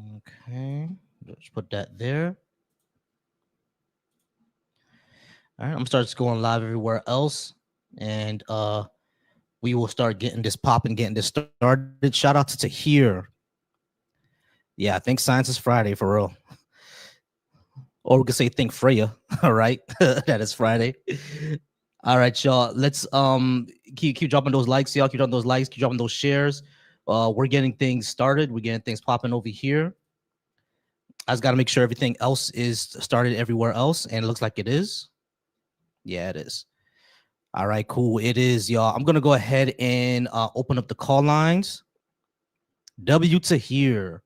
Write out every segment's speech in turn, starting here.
Okay, let's put that there. All right, I'm gonna start going live everywhere else, and we will start getting this popping, getting this started. Shout out to here. Yeah, I think Science is Friday for real. Or we could say think Freya. All right. That is Friday. All right, y'all. Let's keep dropping those likes, y'all. Keep dropping those likes, keep dropping those shares. We're getting things started. We're getting things popping over here. I just gotta make sure everything else is started everywhere else, and it looks like it is. Yeah, it is. All right, cool. It is, y'all. I'm gonna go ahead and open up the call lines. W to here.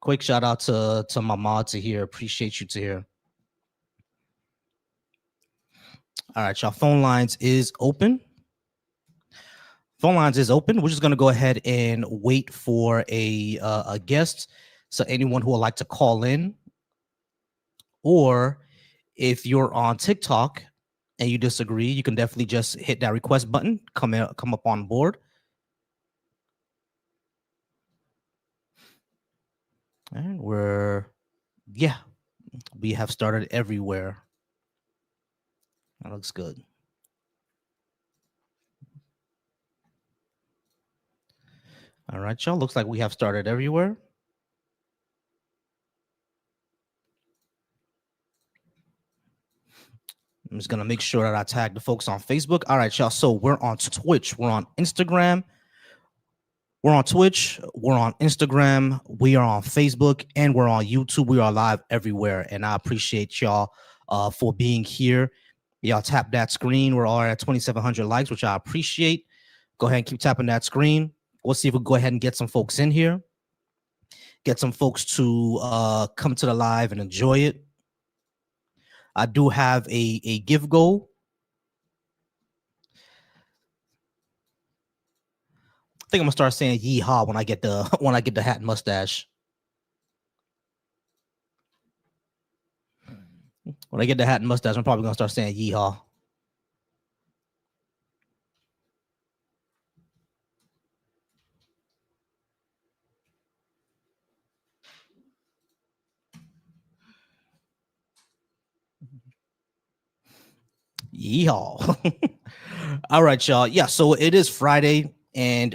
Quick shout out to my mod to here. Appreciate you to here. All right, y'all. Phone lines is open. Phone lines is open. We're just gonna go ahead and wait for a guest. So anyone who would like to call in, or if you're on TikTok and you disagree, you can definitely just hit that request button. Come up on board. And we have started everywhere. That looks good. All right, y'all. Looks like we have started everywhere. I'm just gonna make sure that I tag the folks on Facebook. All right, y'all. So we're on Twitch, we're on Instagram, we're on Twitch, we're on Instagram, we are on Facebook, and we're on YouTube. We are live everywhere, and I appreciate y'all for being here. Y'all tap that screen. We're all at 2,700 likes, which I appreciate. Go ahead and keep tapping that screen. We'll see if we go ahead and get some folks in here. Get some folks to come to the live and enjoy it. I do have a gift goal. I think I'm gonna start saying yeehaw when I get the hat and mustache. When I get the hat and mustache, I'm probably gonna start saying yeehaw. Yeehaw. All right, y'all. Yeah, so it is Friday, and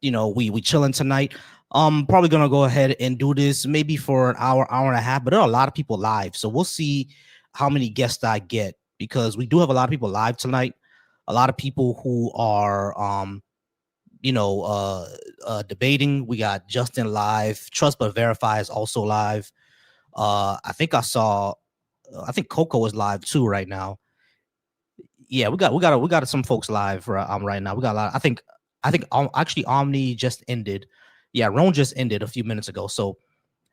we chilling tonight. Probably gonna go ahead and do this maybe for an hour and a half, but there are a lot of people live, so we'll see how many guests I get, because we do have a lot of people live tonight. A lot of people who are debating. We got Justin live. Trust but Verify is also live. I think Coco is live too right now. Yeah, we got some folks live right now. We got a lot. I think actually Omni just ended. Yeah, Roan just ended a few minutes ago. So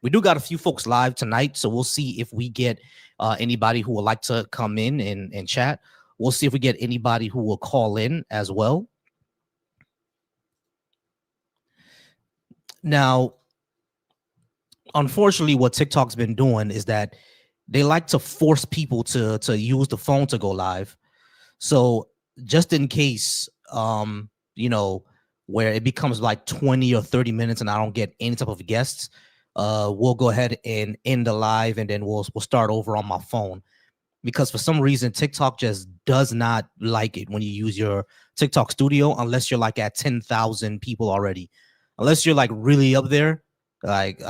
we do got a few folks live tonight. So we'll see if we get anybody who would like to come in and chat. We'll see if we get anybody who will call in as well. Now, unfortunately, what TikTok's been doing is that they like to force people to use the phone to go live. So just in case, where it becomes like 20 or 30 minutes and I don't get any type of guests, we'll go ahead and end the live, and then we'll start over on my phone. Because for some reason, TikTok just does not like it when you use your TikTok studio, unless you're like at 10,000 people already. Unless you're like really up there, like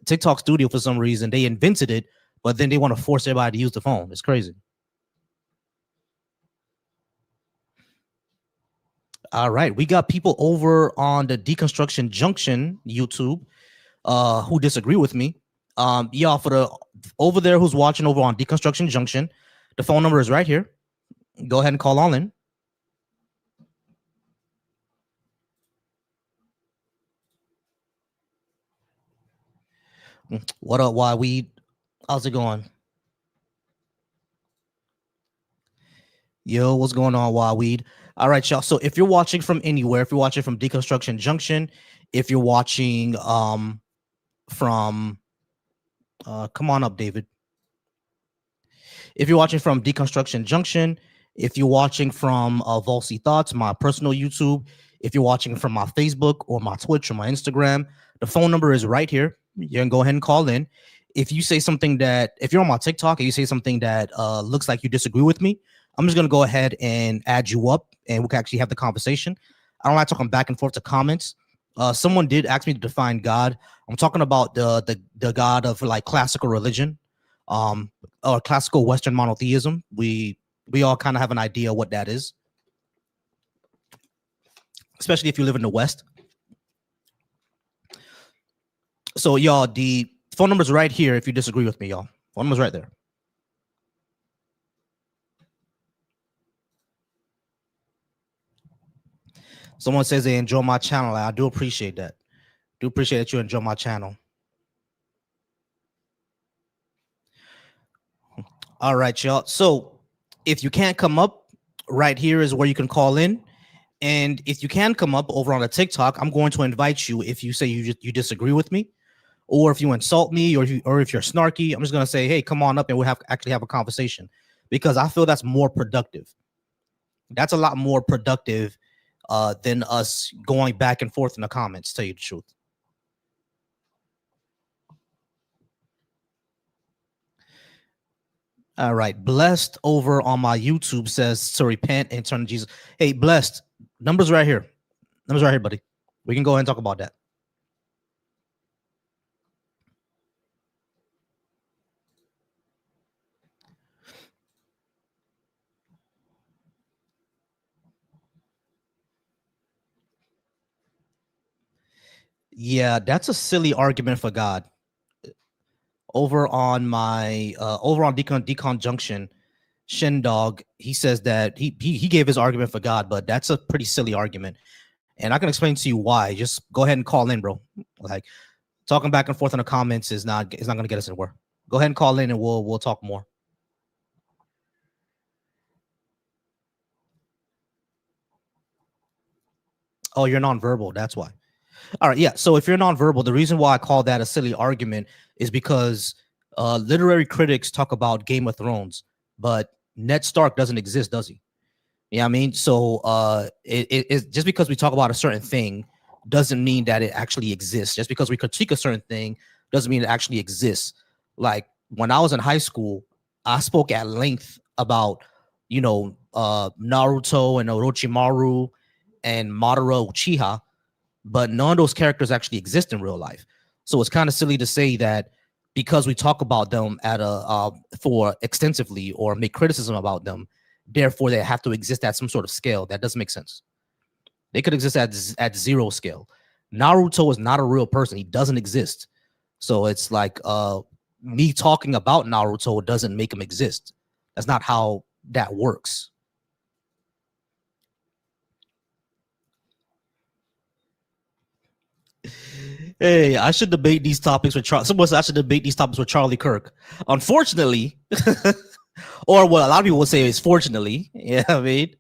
TikTok studio, for some reason, they invented it, but then they want to force everybody to use the phone. It's crazy. All right, we got people over on the Deconstruction Junction YouTube who disagree with me. Y'all, for the over there who's watching over on Deconstruction Junction, the phone number is right here. Go ahead and call on in. What up, why weed? How's it going? Yo, what's going on, why weed? All right, y'all. So if you're watching from anywhere, if you're watching from Deconstruction Junction, if you're watching from come on up, David. If you're watching from Deconstruction Junction, if you're watching from Volsy Thoughts, my personal YouTube, if you're watching from my Facebook or my Twitch or my Instagram, the phone number is right here. You can go ahead and call in. If you say something that, if you're on my TikTok and you say something that looks like you disagree with me, I'm just gonna go ahead and add you up, and we can actually have the conversation. I don't like talking back and forth to comments. Someone did ask me to define God. I'm talking about the God of like classical religion, or classical Western monotheism. We all kind of have an idea what that is, especially if you live in the West. So y'all, the phone number's right here if you disagree with me, y'all. Phone number's right there. Someone says they enjoy my channel. I do appreciate that. Do appreciate that you enjoy my channel. All right, y'all. So if you can't come up, right here is where you can call in. And if you can come up over on the TikTok, I'm going to invite you. If you say you disagree with me, or if you insult me, or if you're snarky, I'm just gonna say, hey, come on up and we'll actually have a conversation, because I feel that's more productive. That's a lot more productive than us going back and forth in the comments. Tell you the truth. All right, Blessed over on my YouTube says to repent and turn to Jesus. Hey, Blessed, numbers right here. Numbers right here, buddy. We can go ahead and talk about that. Yeah, that's a silly argument for God. Over on my over on Deconjunction, Shin Dog, he says that he gave his argument for God, but that's a pretty silly argument. And I can explain to you why. Just go ahead and call in, bro. Like talking back and forth in the comments is not going to get us anywhere. Go ahead and call in, and we'll talk more. Oh, you're nonverbal. That's why. All right, yeah. So if you're nonverbal, the reason why I call that a silly argument is because literary critics talk about Game of Thrones, but Ned Stark doesn't exist, does he? Yeah, I mean, so it's just because we talk about a certain thing doesn't mean that it actually exists. Just because we critique a certain thing doesn't mean it actually exists. Like when I was in high school, I spoke at length about, Naruto and Orochimaru and Madara Uchiha, but none of those characters actually exist in real life. So it's kind of silly to say that because we talk about them at for extensively or make criticism about them, therefore they have to exist at some sort of scale. That doesn't make sense. They could exist at zero scale. Naruto is not a real person. He doesn't exist. So it's like me talking about Naruto doesn't make him exist. That's not how that works. Hey, I should debate these topics with Charlie. Someone said I should debate these topics with Charlie Kirk. Unfortunately, or what a lot of people would say is fortunately, yeah, I mean,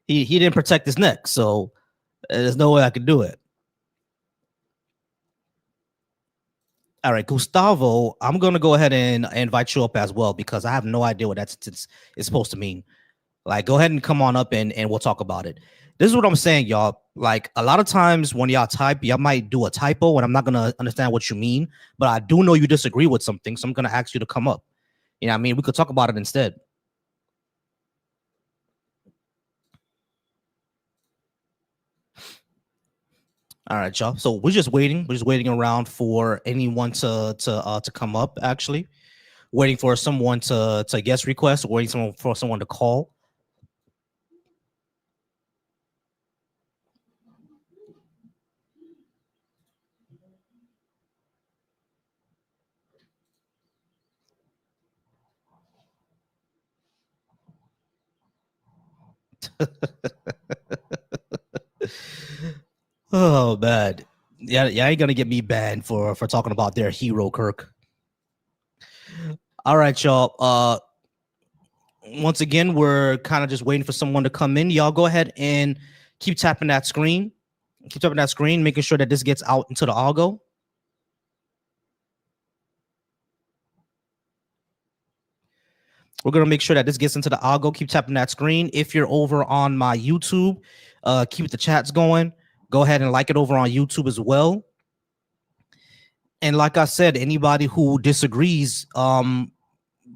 he didn't protect his neck, so there's no way I could do it. All right, Gustavo, I'm gonna go ahead and invite you up as well because I have no idea what that sentence is supposed to mean. Like, go ahead and come on up and we'll talk about it. This is what I'm saying, y'all. Like, a lot of times when y'all type, y'all might do a typo and I'm not gonna understand what you mean, but I do know you disagree with something, so I'm gonna ask you to come up. You know what I mean? We could talk about it instead. All right, y'all. So we're just waiting. We're just waiting around for anyone to come up. Actually, waiting for someone to guest request. Waiting for someone to call. Oh man, yeah, ain't gonna get me banned for talking about their hero Kirk. All right, y'all. Once again, we're kind of just waiting for someone to come in. Y'all go ahead and keep tapping that screen. Keep tapping that screen, making sure that this gets out into the algo. We're gonna make sure that this gets into the algo. Keep tapping that screen. If you're over on my YouTube, keep the chats going. Go ahead and like it over on YouTube as well. And like I said, anybody who disagrees, go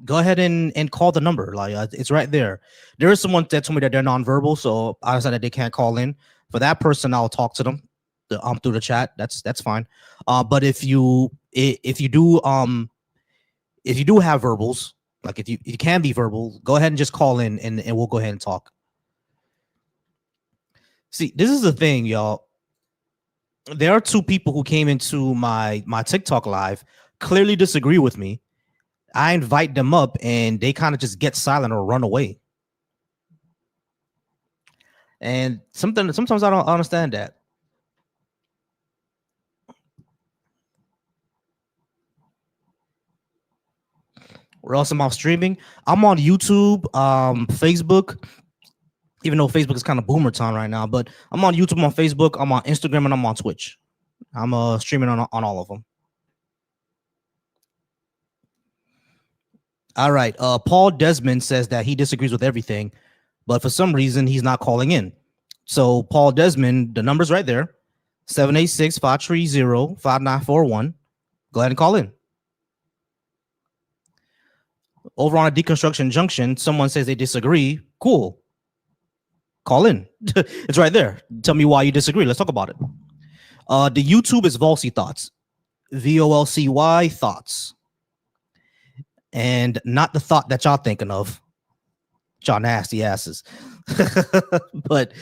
ahead and call the number. Like it's right there. There is someone that told me that they're nonverbal, so I decided that they can't call in. For that person, I'll talk to them through the chat. That's fine. But if you do have verbals, like if you can be verbal, go ahead and just call in and we'll go ahead and talk. See, this is the thing, y'all. There are two people who came into my TikTok live, clearly disagree with me. I invite them up and they kind of just get silent or run away. And sometimes I don't understand that. Where else am I streaming? I'm on YouTube, Facebook, even though Facebook is kind of boomer time right now, but I'm on YouTube, I'm on Facebook, I'm on Instagram, and I'm on Twitch. I'm streaming on all of them. All right. Paul Desmond says that he disagrees with everything, but for some reason he's not calling in. So Paul Desmond, the number's right there. 786-530-5941. Go ahead and call in. Over on a deconstruction junction, someone says they disagree. Cool. Call in. It's right there. Tell me why you disagree. Let's talk about it. The YouTube is Volcy Thoughts. VOLCY Thoughts. And not the thought that y'all thinking of. Y'all nasty asses. But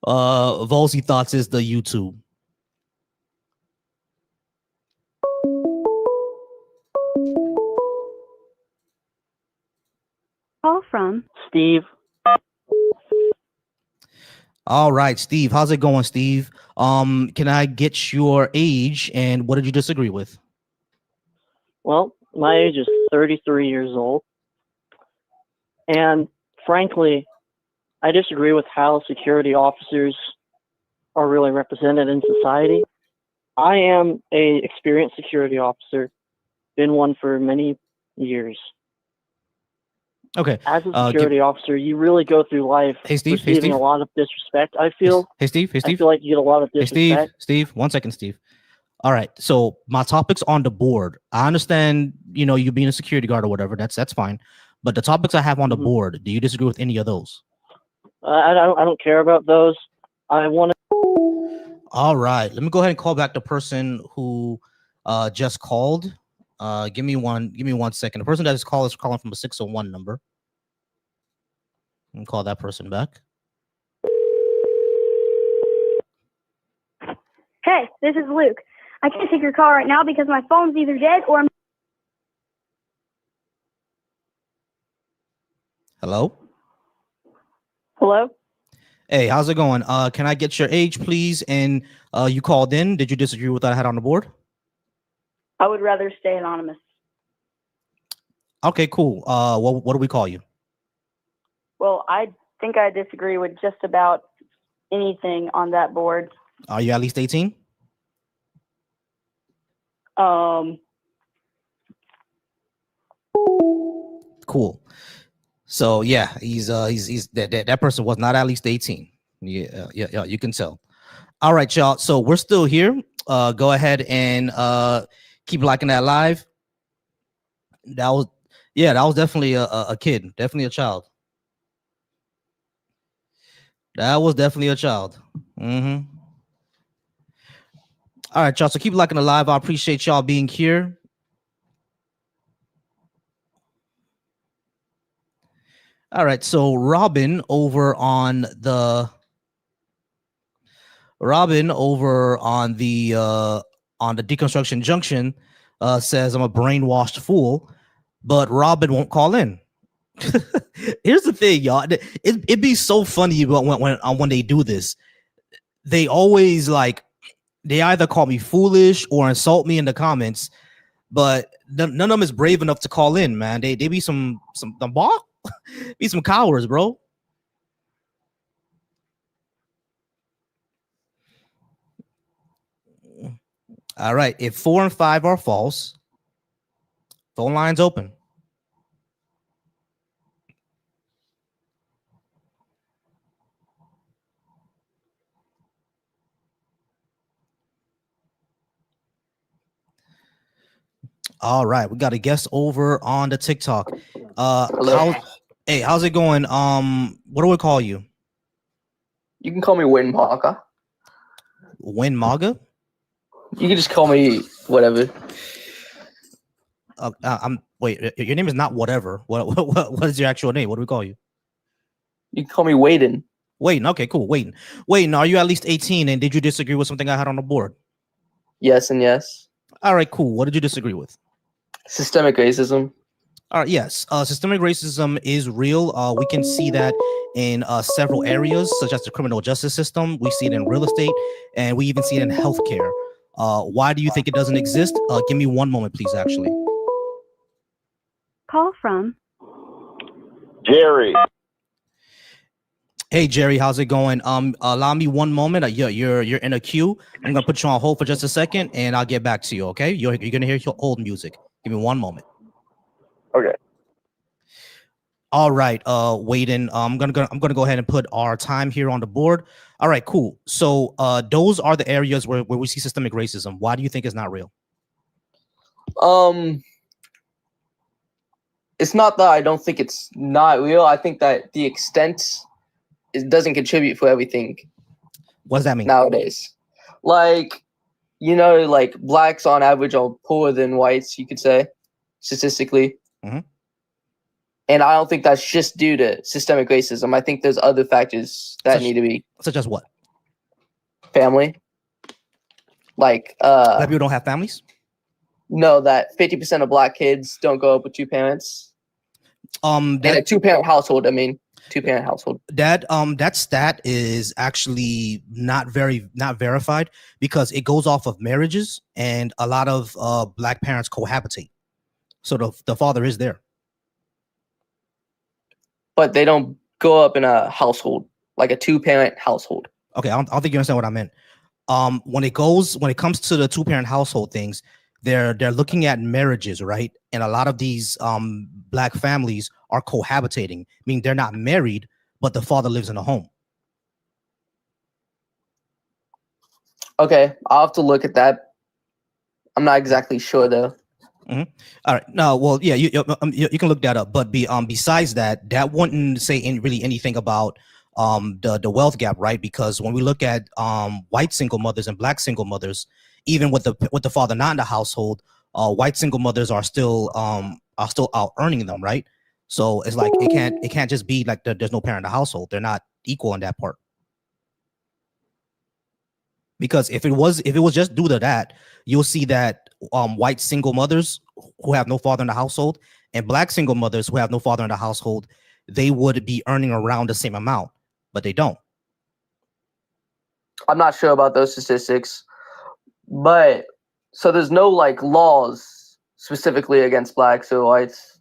Volcy Thoughts is the YouTube. Call from Steve. All right, Steve. How's it going, Steve? Can I get your age and what did you disagree with? Well, my age is 33 years old. And frankly, I disagree with how security officers are really represented in society. I am a experienced security officer, been one for many years. Okay. As a security officer, you really go through life receiving a lot of disrespect. I feel. Hey, Steve. I feel like you get a lot of disrespect. Hey, Steve. 1 second, Steve. All right. So my topic's on the board. I understand, you being a security guard or whatever. That's fine. But the topics I have on the board, do you disagree with any of those? I don't care about those. I want to. All right. Let me go ahead and call back the person who just called. Give me 1 second. The person that just called is calling from a 601 number. And call that person back. Hey, this is Luke. I can't take your call right now because my phone's either dead or I'm... Hello? Hello? Hey, how's it going? Can I get your age, please? And you called in. Did you disagree with what I had on the board? I would rather stay anonymous. Okay, cool. What do we call you? Well, I think I disagree with just about anything on that board. Are you at least 18? Cool. So yeah, he's that person was not at least 18. Yeah, you can tell. All right, y'all. So we're still here. Go ahead and keep liking that live. That was definitely a kid, definitely a child. That was definitely a child. All right, y'all. So keep liking the live. I appreciate y'all being here. All right. So Robin over on the deconstruction junction says I'm a brainwashed fool, but Robin won't call in. Here's the thing, y'all. It'd be so funny when they do this. They always they either call me foolish or insult me in the comments, but none of them is brave enough to call in, man. They be some be some cowards, bro. All right. If 4 and 5 are false, phone lines open. All right, we got a guest over on the TikTok. Hello. How's it going? What do we call you? You can call me Win Parker. Win Maga? You can just call me whatever. Wait. Your name is not whatever. What is your actual name? What do we call you? You can call me Waden. Waiting. Okay, cool. Waiting. Are you at least 18? And did you disagree with something I had on the board? Yes and yes. All right, cool. What did you disagree with? Systemic racism. All right, yes. Systemic racism is real. We can see that in several areas, such as the criminal justice system. We see it in real estate, and we even see it in healthcare. Why do you think it doesn't exist? Give me one moment, please, actually. Call from Jerry. Hey, Jerry, how's it going? Allow me one moment. You're in a queue. I'm gonna put you on hold for just a second, and I'll get back to you. Okay? You're gonna hear your old music. Give me one moment. Okay. All right, Waden. I'm gonna go ahead and put our time here on the board. All right, cool. So, those are the areas where we see systemic racism. Why do you think it's not real? It's not that I don't think it's not real. I think that the extent it doesn't contribute for everything What does that mean? nowadays. Like, like blacks on average are poorer than whites, you could say, statistically. Mhm. And I don't think that's just due to systemic racism. I think there's other factors that need to be Such as what? family. Like, Black people don't have families. no, that 50% of black kids don't grow up with two parents. And a two-parent household. I mean, two-parent household. That stat is actually not verified because it goes off of marriages, and a lot of black parents cohabitate, so the father is there. But they don't grow up in a household, like a two-parent household. Okay, I don't think you understand what I meant. When it comes to the two-parent household things, they're looking at marriages, right? And a lot of these black families are cohabitating, meaning they're not married, but the father lives in a home. Okay, I'll have to look at that. I'm not exactly sure though. All right. No, well, yeah, you can look that up. But besides that, that wouldn't say anything about the wealth gap, right? Because when we look at white single mothers and black single mothers, even with the father not in the household, white single mothers are still out earning them, right? So it's like it can't just be like there's no parent in the household. They're not equal in that part. Because if it was just due to that, you'll see that white single mothers who have no father in the household and black single mothers who have no father in the household, they would be earning around the same amount, but they don't. I'm not sure about those statistics, but so there's no like laws specifically against blacks or whites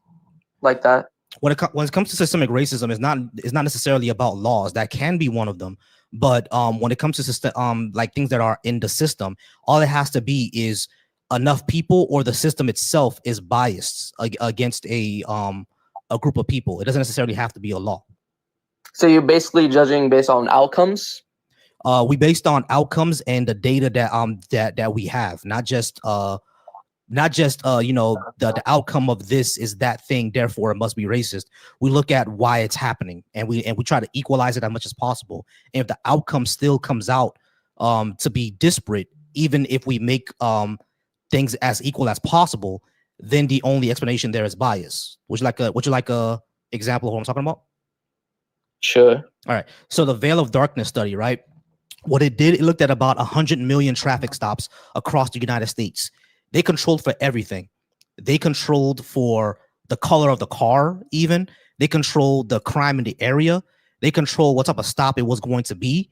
like that. When it comes to systemic racism, it's not necessarily about laws. That can be one of them. But when it comes to system, like things that are in the system, all it has to be is enough people or the system itself is biased against a group of people. It doesn't necessarily have to be a law. So you're basically judging based on outcomes? We based on outcomes and the data that we have, not just the outcome of this is that thing, therefore it must be racist. We look at why it's happening, and we try to equalize it as much as possible. And if the outcome still comes out to be disparate, even if we make things as equal as possible, then the only explanation there is bias. Would you like a example of what I'm talking about? Sure. All right. So the Veil of Darkness study, right? What it did, it looked at about 100 million traffic stops across the United States. They controlled for everything. They controlled for the color of the car, even. They controlled the crime in the area. They control what type of stop it was going to be.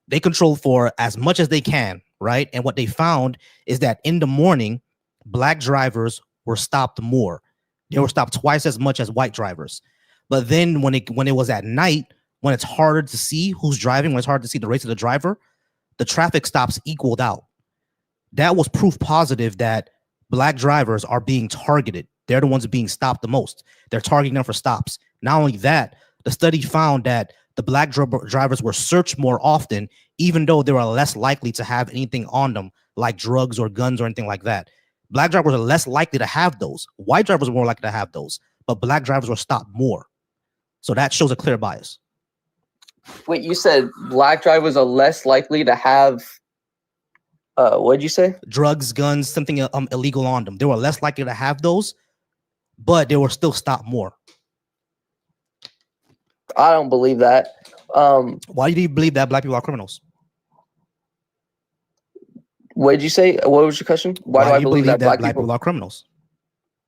They controlled for as much as they can, right? And what they found is that in the morning, black drivers were stopped more. They were stopped twice as much as white drivers. But then when it was at night, when it's harder to see who's driving, when it's hard to see the race of the driver, the traffic stops equaled out. That was proof positive that black drivers are being targeted. They're the ones being stopped the most. They're targeting them for stops. Not only that, the study found that the black drivers were searched more often, even though they were less likely to have anything on them, like drugs or guns or anything like that. Black drivers are less likely to have those. White drivers are more likely to have those, but black drivers were stopped more. So that shows a clear bias. Wait, you said black drivers are less likely to have what did you say? Drugs, guns, something illegal on them. They were less likely to have those, but they were still stopped more. I don't believe that. Why do you believe that black people are criminals? What did you say? What was your question? Why do I do you believe that black people? people are criminals?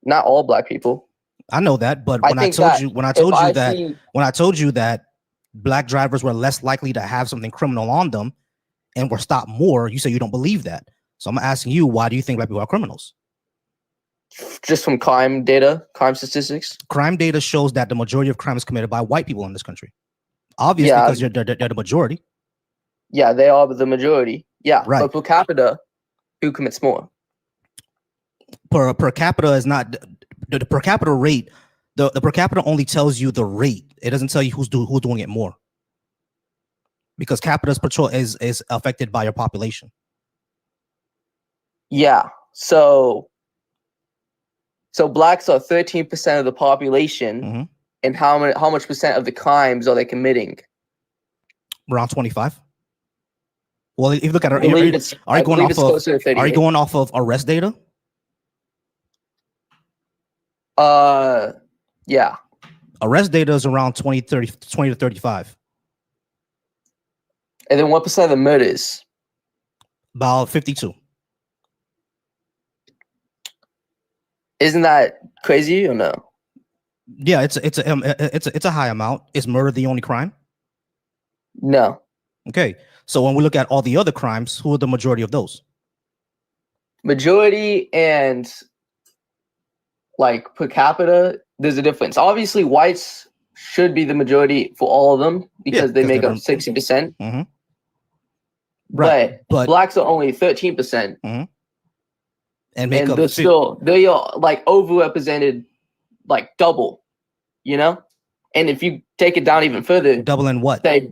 Not all black people. I know that, but I when I think told that you, when I if told you I that, see- when I told you that black drivers were less likely to have something criminal on them and were stopped more, you say you don't believe that. So I'm asking you, why do you think black people are criminals? Just from crime data, crime statistics. Crime data shows that the majority of crime is committed by white people in this country. Obviously, Yeah. because they're the majority. Yeah, they are the majority. Yeah, Right. but per capita, who commits more? Per capita is not the per capita rate. The per capita only tells you the rate. It doesn't tell you who's doing it more. Because capita's patrol is affected by your population. Yeah. So blacks are 13% of the population, Mhm. and how much percent of the crimes are they committing? Around 25. Well, if you look at I our, believe it's closer to 38. are you going off of arrest data? Yeah. Arrest data is around 20 to 35. And then what percent of the murders? About 52. Isn't that crazy or no? Yeah, it's a high amount. Is murder the only crime? No. Okay, so when we look at all the other crimes, who are the majority of those? Majority and like per capita, there's a difference. Obviously, whites should be the majority for all of them because they make up 60%. Mhm. Right, But blacks are only 13%. and make up they are like overrepresented, like double, you know. And if you take it down even further, double in what? they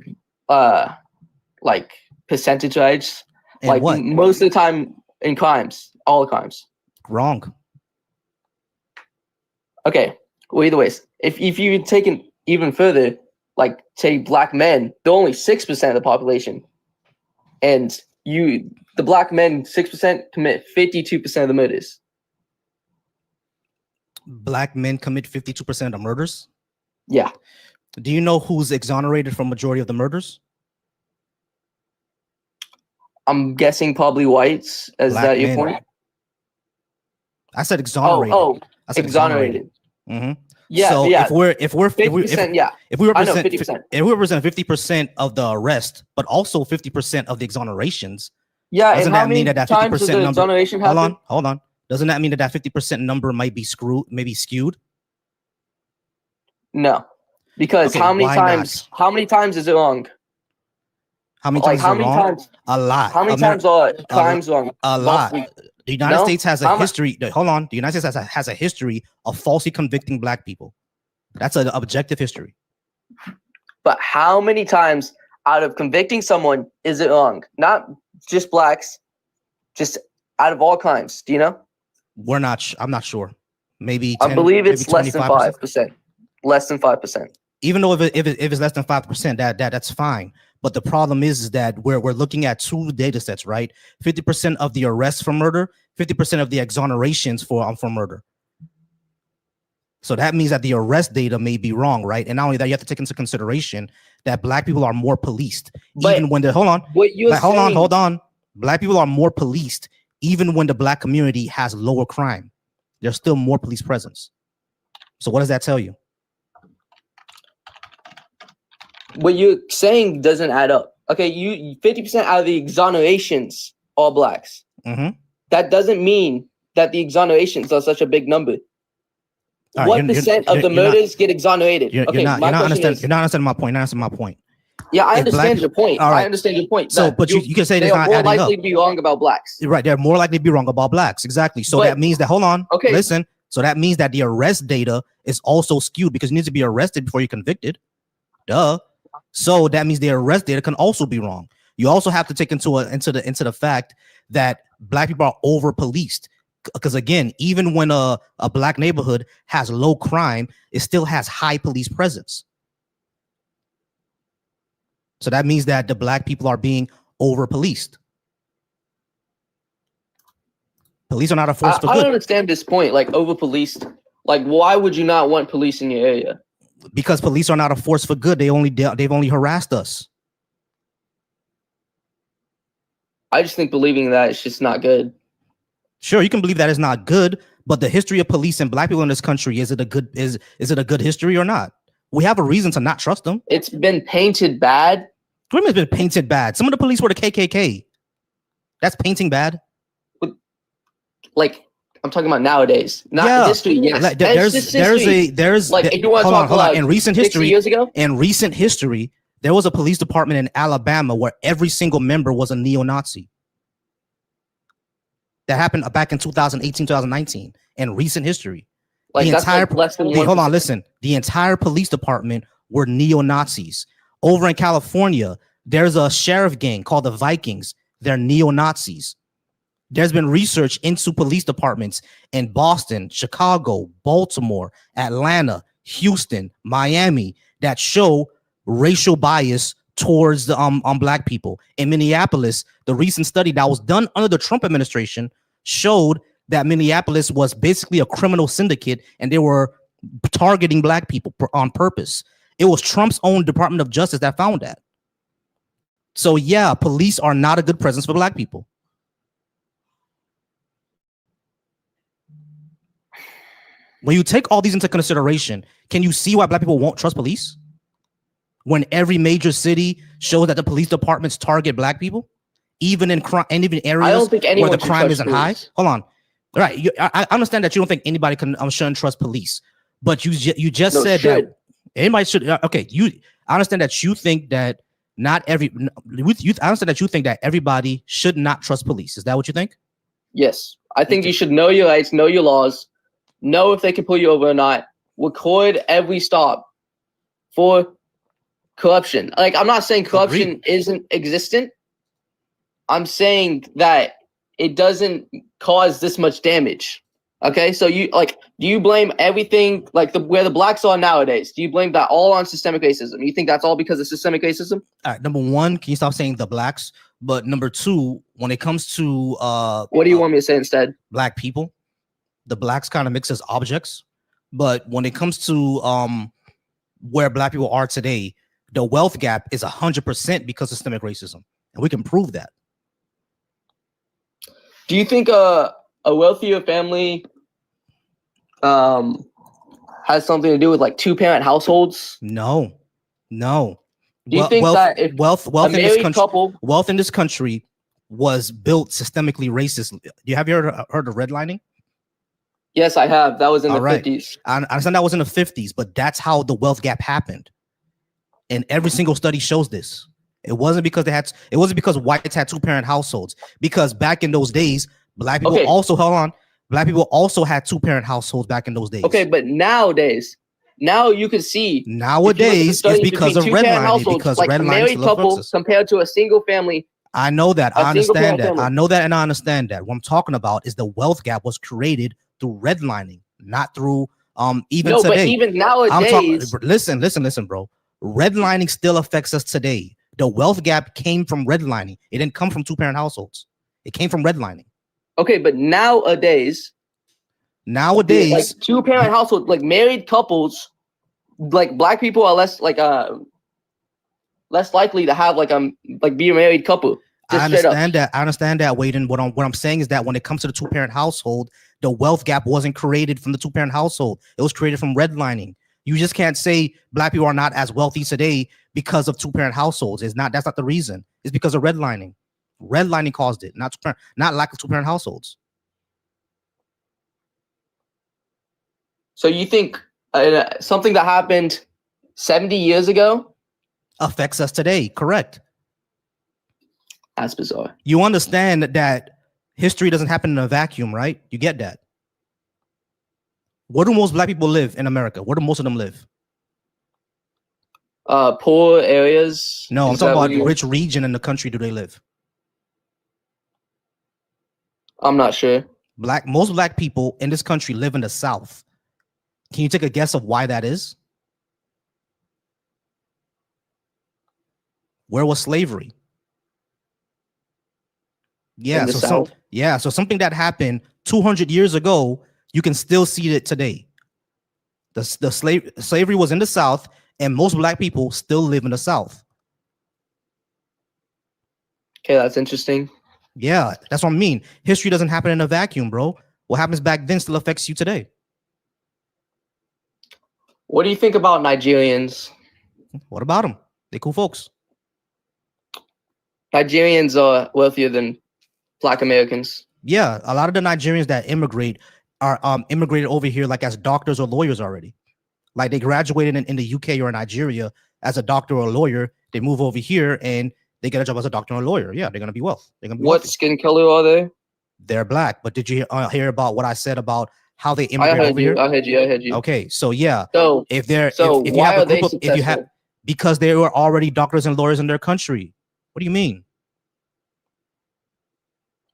like percentage rates, And like what? most of the time in crimes, all the crimes. Wrong. Okay, well, either ways, if you take it even further, like say black men, they're only 6% of the population, and the black men 6% commit 52% of the murders. Black men commit 52% of murders. Yeah. Do you know who's exonerated from majority of the murders? I'm guessing probably whites. Is Black that your men. point? I said exonerated. I said exonerated. Mhm. Yeah, So yeah. if we're 50%, yeah. if we I know, represent 50%. if we represent 50% of the arrest, but also 50% of the exonerations, Yeah, doesn't and how that mean many that times does 50% the number? exoneration happen? Hold on. Doesn't that mean that 50% number might be skewed? No, because Okay, how many why times? not? How many times is it wrong? How many Like times? how is it many wrong? times? A lot. How many times are crimes wrong? A lot. Roughly? The United No? States has How a mu- history. Hold on. The United States has a history of falsely convicting black people. That's an objective history. But how many times out of convicting someone is it wrong? Not just blacks, just out of all crimes. Do you know? I'm not sure. Maybe 10, I believe it's maybe less than 25%. 5%. Less than 5%. Even though if it's less than 5%, that's fine. But the problem is that we're looking at two data sets, right? 50% of the arrests for murder, 50% of the exonerations for murder. So that means that the arrest data may be wrong, right? And not only that, you have to take into consideration that black people are more policed, But even when they're what you're saying, hold on. Black people are more policed, even when the black community has lower crime. There's still more police presence. So what does that tell you? what you're saying doesn't add up. Okay, you 50% out of the exonerations are blacks. Mhm. That doesn't mean that the exonerations are such a big number. All right, What you're- percent you're- of the you're not- murders get exonerated? You're Okay, not my question understanding. is, You're not understanding my point. Not understanding my point. yeah, I if understand black- your point. all right. I understand your point. So, that but you can say they it's are not more adding likely up. to be wrong about blacks. Right, they're more likely to be wrong about blacks. Exactly. So But- that means that hold on. Okay. Listen. So that means that the arrest data is also skewed because you need to be arrested before you're convicted. Duh. So that means the arrest data can also be wrong. You also have to take into the fact that black people are over policed. Because again, even when a black neighborhood has low crime, it still has high police presence. So that means that the black people are being over policed. Police are not a force for I don't good understand this point. Like over policed. Like why would you not want police in your area? because police are not a force for good. They've only harassed us. I just think believing that it's just not good. Sure, you can believe that is not good, but the history of police and black people in this country, is it a good history or not? We have a reason to not trust them. It's been painted bad. Grim has been painted bad. Some of the police were the KKK. That's painting bad. Like I'm talking about nowadays, not history. Yes, Like, there's like if you want to talk about in recent 60 history. years ago. In recent history, there was a police department in Alabama where every single member was a neo-Nazi. That happened back in 2018, 2019. In recent history, Like the that's entire like less than hold on, 1%. listen. The entire police department were neo-Nazis. Over in California, there's a sheriff gang called the Vikings. They're neo-Nazis. There's been research into police departments in Boston, Chicago, Baltimore, Atlanta, Houston, Miami that show racial bias towards the black people. In Minneapolis, the recent study that was done under the Trump administration showed that Minneapolis was basically a criminal syndicate and they were targeting black people on purpose. It was Trump's own Department of Justice that found that. So yeah, police are not a good presence for black people. When you take all these into consideration, can you see why black people won't trust police? When every major city shows that the police departments target black people, even in crime, and even areas I don't think where anyone the should crime trust isn't high. police. Hold on, right? I understand that you don't think anybody shouldn't trust police, but you just No, said should. that anybody should. Okay, I understand that you think that not every. I understand that you think that everybody should not trust police. Is that what you think? Yes, I think you should know your rights, know your laws, know if they can pull you over or not. Record every stop for corruption. Like I'm not saying corruption isn't existent. I'm saying that it doesn't cause this much damage. Okay, so do you blame everything like where the blacks are nowadays? Do you blame that all on systemic racism? You think that's all because of systemic racism? All right, number one, can you stop saying the blacks? But number two, when it comes to what do you want me to say instead? Black people, the blacks kind of mix as objects. But when it comes to where black people are today, the wealth gap is 100% because of systemic racism, and we can prove that. Do you think a wealthier family has something to do with like 2-parent households? No. Do you think that if wealth a in this married country, couple, wealth in this country was built systemically racist? Have you heard of redlining? yes, I have. That was in the Right. 50s. I understand that was in the 50s, but that's how the wealth gap happened. And every single study shows this. It wasn't because whites had 2-parent households. Because back in those days, black people black people also had 2-parent households back in those days. Okay, but nowadays, now you can see Nowadays it's because of redlining. Because like a redlining married still couple affects us. compared to a single family. I know that. I understand that. family. I know that, and I understand that. What I'm talking about is the wealth gap was created through redlining, not through even No, today. but even nowadays, Listen, bro. Redlining still affects us today. The wealth gap came from redlining. It didn't come from 2-parent households. It came from redlining. okay, but nowadays, like 2-parent households, like married couples, like black people are less likely to have be a married couple. I understand that. Waden. What I'm saying is that when it comes to the 2-parent household, the wealth gap wasn't created from the 2-parent household. It was created from redlining. You just can't say black people are not as wealthy today because of 2-parent households. That's not the reason. It's because of redlining. Redlining caused it, not lack of 2-parent households. So you think something that happened 70 years ago affects us today? Correct. That's bizarre. You understand that history doesn't happen in a vacuum, right? You get that. Where do most black people live in America? Where do most of them live? Poor areas. No, I'm talking about which region in the country do they live? I'm not sure. most black people in this country live in the South. Can you take a guess of why that is? Where was slavery? Yeah, In the so South? so something that happened 200 years ago, you can still see it today. The slavery was in the South, and most black people still live in the South. Okay, that's interesting. Yeah, that's what I mean. History doesn't happen in a vacuum, bro. What happens back then still affects you today. What do you think about Nigerians? What about them? They cool folks. Nigerians are wealthier than Black Americans. Yeah, a lot of the Nigerians that immigrate are immigrated over here like as doctors or lawyers already. Like they graduated in the UK or Nigeria as a doctor or a lawyer. They move over here and they get a job as a doctor or a lawyer. Yeah, they're gonna be wealthy. They're gonna be What wealthy. skin color are they? They're black. But did you hear about what I said about how they I immigrate heard over you. here? I heard you. I heard you. Okay, so yeah, So, if they're so if you why have a are they group of if you have successful? because they were already doctors and lawyers in their country. What do you mean?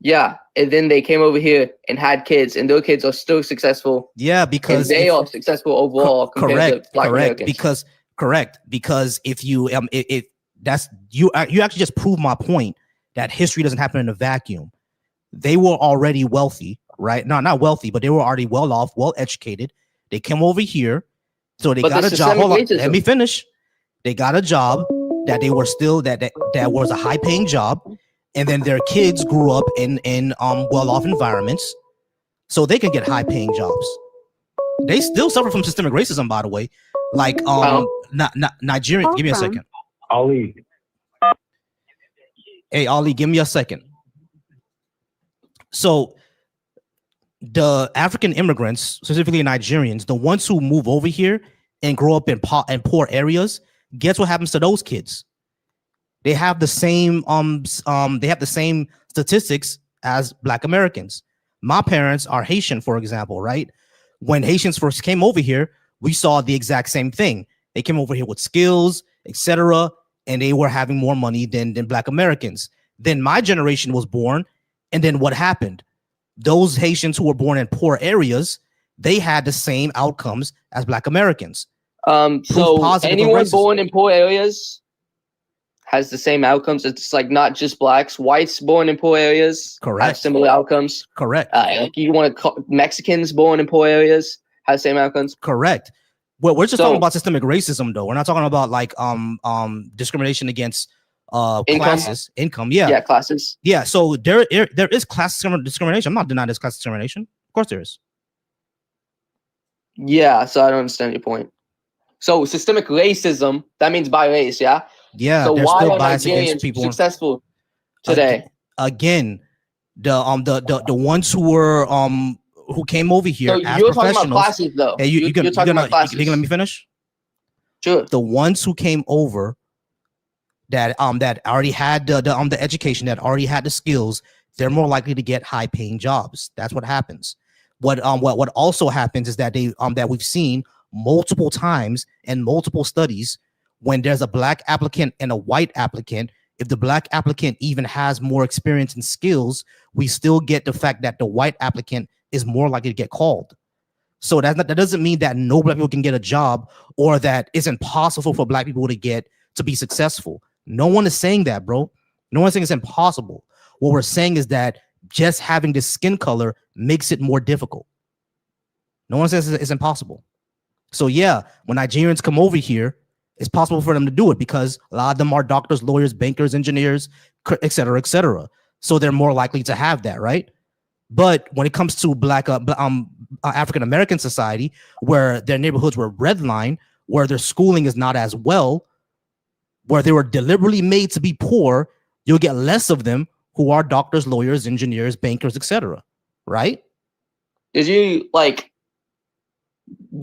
Yeah, and then they came over here and had kids, and their kids are still successful, Yeah, and because they are successful overall compared to Black Americans. Because if you it that's you actually just proved my point that history doesn't happen in a vacuum. They were already wealthy, right? No, not wealthy, but they were already well off, well educated. They came over here, so they But got the a job. systemic Hold on, racism. let me finish. They got a job that they were still that was a high paying job, and then their kids grew up in well off environments, so they can get high paying jobs. They still suffer from systemic racism, by the way. Like Nigerian. Give me a second. Ali. Hey, Ali, give me a second. So the African immigrants, specifically Nigerians, the ones who move over here and grow up in poor areas, guess what happens to those kids? They have the same statistics as Black Americans. My parents are Haitian, for example, right? When Haitians first came over here, we saw the exact same thing. They came over here with skills, etc., and they were having more money than Black Americans. Then my generation was born, and then what happened? Those Haitians who were born in poor areas, they had the same outcomes as Black Americans. So positive of anyone racism. born in poor areas has the same outcomes. It's like not just blacks. Whites born in poor areas have Correct. similar outcomes. Correct. Like you want to call Mexicans born in poor areas have the same outcomes. Correct. Well, we're just So- talking about systemic racism, though. We're not talking about like discrimination against classes, income. Yeah, classes. Yeah. So there is class discrimination. I'm not denying there's class discrimination. Of course there is. Yeah, so I don't understand your point. So systemic racism, that means by race, yeah? Yeah. So there's why still are bias against Nigerians people. successful today? Again, the ones who were who came over here So as you're talking about professionals. classes, though. Hey, you're talking about classes. You can let me finish. Sure. The ones who came over that already had the education, that already had the skills, they're more likely to get high paying jobs. That's what happens. What also happens is that that we've seen multiple times in multiple studies, when there's a Black applicant and a white applicant, if the Black applicant even has more experience and skills, we still get the fact that the white applicant is more likely to get called. So that doesn't mean that no Black people can get a job, or that it's impossible for Black people to be successful. No one is saying that, bro. No one's saying it's impossible. What we're saying is that just having this skin color makes it more difficult. No one says it's impossible. So yeah, when Nigerians come over here, it's possible for them to do it because a lot of them are doctors, lawyers, bankers, engineers, et cetera, et cetera. So they're more likely to have that, right? But when it comes to Black African American society, where their neighborhoods were redlined, where their schooling is not as well, where they were deliberately made to be poor, you'll get less of them who are doctors, lawyers, engineers, bankers, etc. Right? Do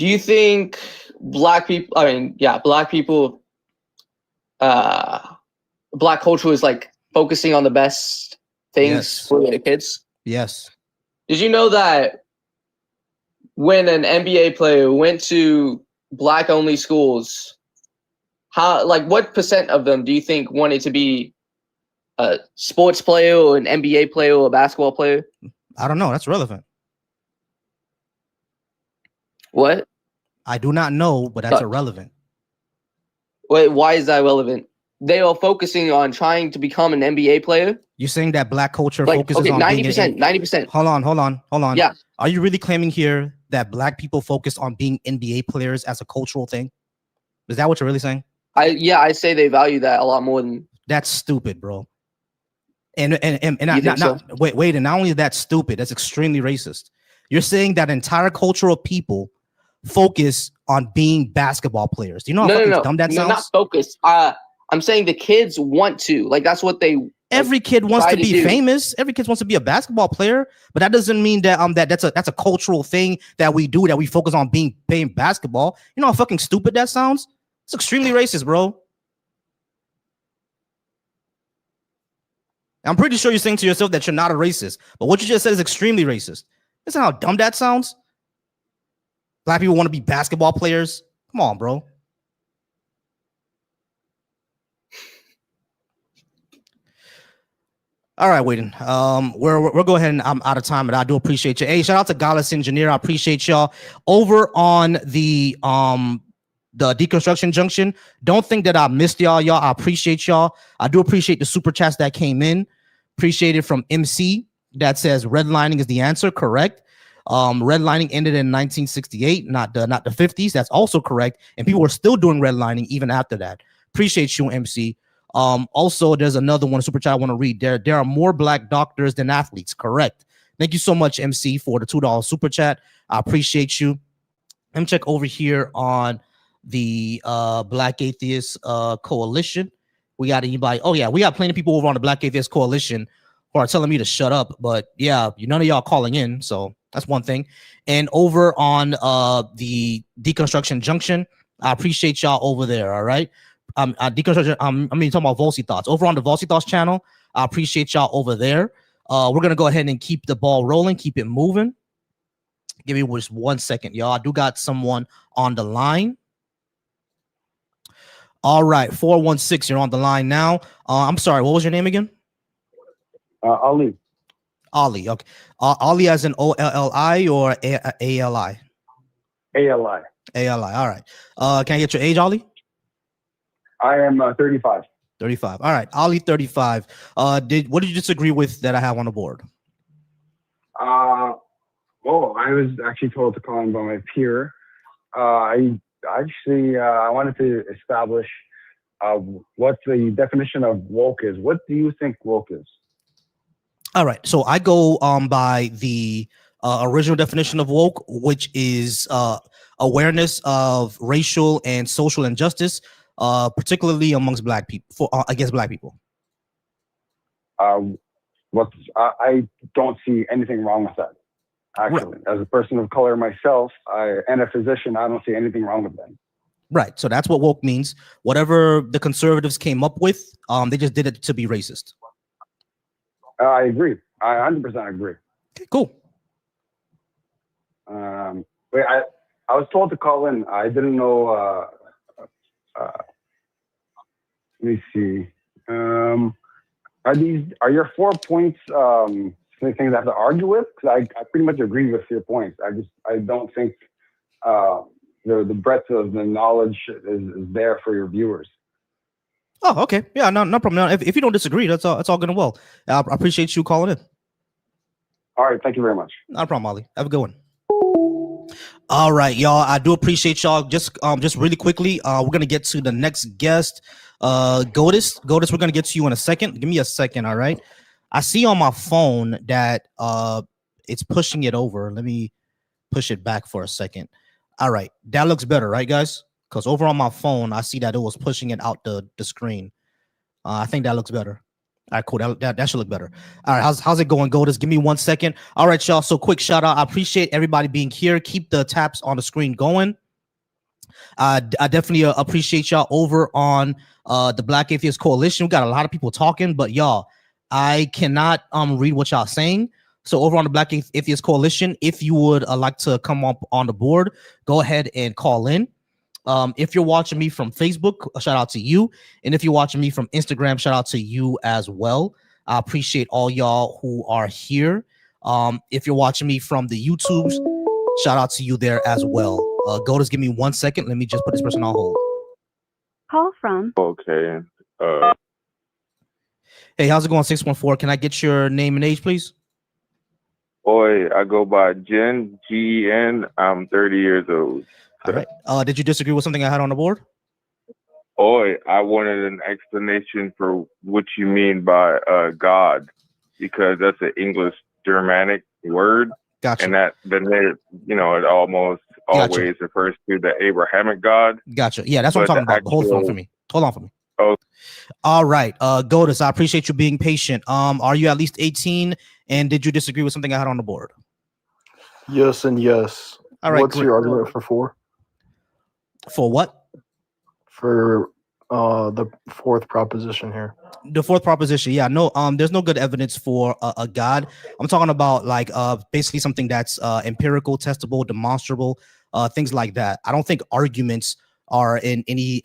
you think Black people, Black culture is like focusing on the best things Yes. for their kids? Yes. Did you know that when an NBA player went to Black only schools, what percent of them do you think wanted to be a sports player or an NBA player or a basketball player? I don't know. That's relevant. What? I do not know, but that's But- irrelevant. Wait, why is that relevant? They are focusing on trying to become an NBA player. You're saying that black culture Like, focuses okay, on being 90%, 90%. Hold on. Yeah. Are you really claiming here that black people focus on being NBA players as a cultural thing? Is that what you're really saying? I say they value that a lot more than. That's stupid, bro. And You think so? wait, and not only that's stupid, that's extremely racist. You're saying that entire culture of people focus on being basketball players. Do you know how fucking dumb that No, sounds? not focus. I'm saying the kids want to. Like, that's what they. Every kid wants try to to be do. famous. Every kid wants to be a basketball player, but that doesn't mean that that's a cultural thing that we do, that we focus on playing basketball. You know how fucking stupid that sounds? It's extremely racist, bro. I'm pretty sure you're saying to yourself that you're not a racist, but what you just said is extremely racist. Listen how dumb that sounds. Black people want to be basketball players. Come on, bro. All right, waiting. We're go ahead and I'm out of time, but I do appreciate you. Hey, shout out to Gallus Engineer. I appreciate y'all over on the deconstruction junction. Don't think that I missed y'all. I appreciate y'all. I do appreciate the super chats that came in. Appreciate it from MC that says redlining is the answer. Correct. Redlining ended in 1968, not the 50s. That's also correct. And people were still doing redlining even after that. Appreciate you, MC. Also, there's another one super chat I want to read. There are more black doctors than athletes. Correct. Thank you so much, MC, for the $2 super chat. I appreciate you. Let me check over here on the Black Atheist Coalition. We got anybody? Oh yeah, we got plenty of people over on the Black Atheist Coalition who are telling me to shut up. But yeah, none of y'all calling in, so that's one thing. And over on the Deconstruction Junction, I appreciate y'all over there. All right. Deconstruction. I mean, talking about Volsy Thoughts over on the Volsy Thoughts channel. I appreciate y'all over there. We're gonna go ahead and keep the ball rolling, keep it moving. Give me just 1 second, y'all. I do got someone on the line. All right, 416, you're on the line now. I'm sorry, what was your name again? Ali. Ali, okay. Ali as in OLLI or ALI? ALI. ALI, all right. Can I get your age, Ali? I am 35. 35. All right, Ali 35. What did you disagree with that I have on the board? I was actually told to call in by my peer. I wanted to establish what the definition of woke is. What do you think woke is? All right, so I go by the original definition of woke, which is awareness of racial and social injustice, particularly amongst black people, against black people. I don't see anything wrong with that. Actually, right. As a person of color myself, and a physician, I don't see anything wrong with that. Right. So that's what woke means. Whatever the conservatives came up with, they just did it to be racist. I agree. I 100% agree. Okay, cool. Wait, I was told to call in. I didn't know. Let me see. Are your 4 points things I have to argue with? Because I pretty much agree with your points. I don't think the breadth of the knowledge is there for your viewers. Oh, okay. Yeah, no problem. If you don't disagree, that's all good and well. I appreciate you calling in. All right, thank you very much. No problem, Ollie. Have a good one. All right, y'all. I do appreciate y'all. Just really quickly, we're gonna get to the next guest. Godis, we're gonna get to you in a second. Give me a second, all right? I see on my phone that it's pushing it over. Let me push it back for a second. All right, that looks better, right, guys? Because over on my phone, I see that it was pushing it out the screen. I think that looks better. All right, cool. That should look better. All right, how's it going, Godis? Give me 1 second. All right, y'all. So quick shout out. I appreciate everybody being here. Keep the taps on the screen going. I definitely appreciate y'all over on the Black Atheist Coalition. We got a lot of people talking, but y'all, I cannot read what y'all saying. So over on the Black Atheist Coalition, if you would like to come up on the board, go ahead and call in. If you're watching me from Facebook, a shout out to you. And if you're watching me from Instagram, shout out to you as well. I appreciate all y'all who are here. If you're watching me from the YouTubes, Shout out to you there as well. Golders, give me 1 second. Let me just put this person on hold. Call from. Okay. Hey, how's it going? 614. Can I get your name and age, please? Boy, I go by Gen, Gen. I'm 30 years old. All right. Did you disagree with something I had on the board? Boy, I wanted an explanation for what you mean by God, because that's an English Germanic word. Gotcha. And that then it almost always refers to the Abrahamic God. Gotcha. Yeah, that's what I'm talking about. Hold on for me. Hold on for me. Oh. All right. Goldus, I appreciate you being patient. Are you at least 18? And did you disagree with something I had on the board? Yes and yes. All right. What's your argument for 4? For what? For the 4th proposition here. The 4th proposition. Yeah, no, there's no good evidence for a God. I'm talking about like basically something that's empirical, testable, demonstrable, things like that. I don't think arguments are in any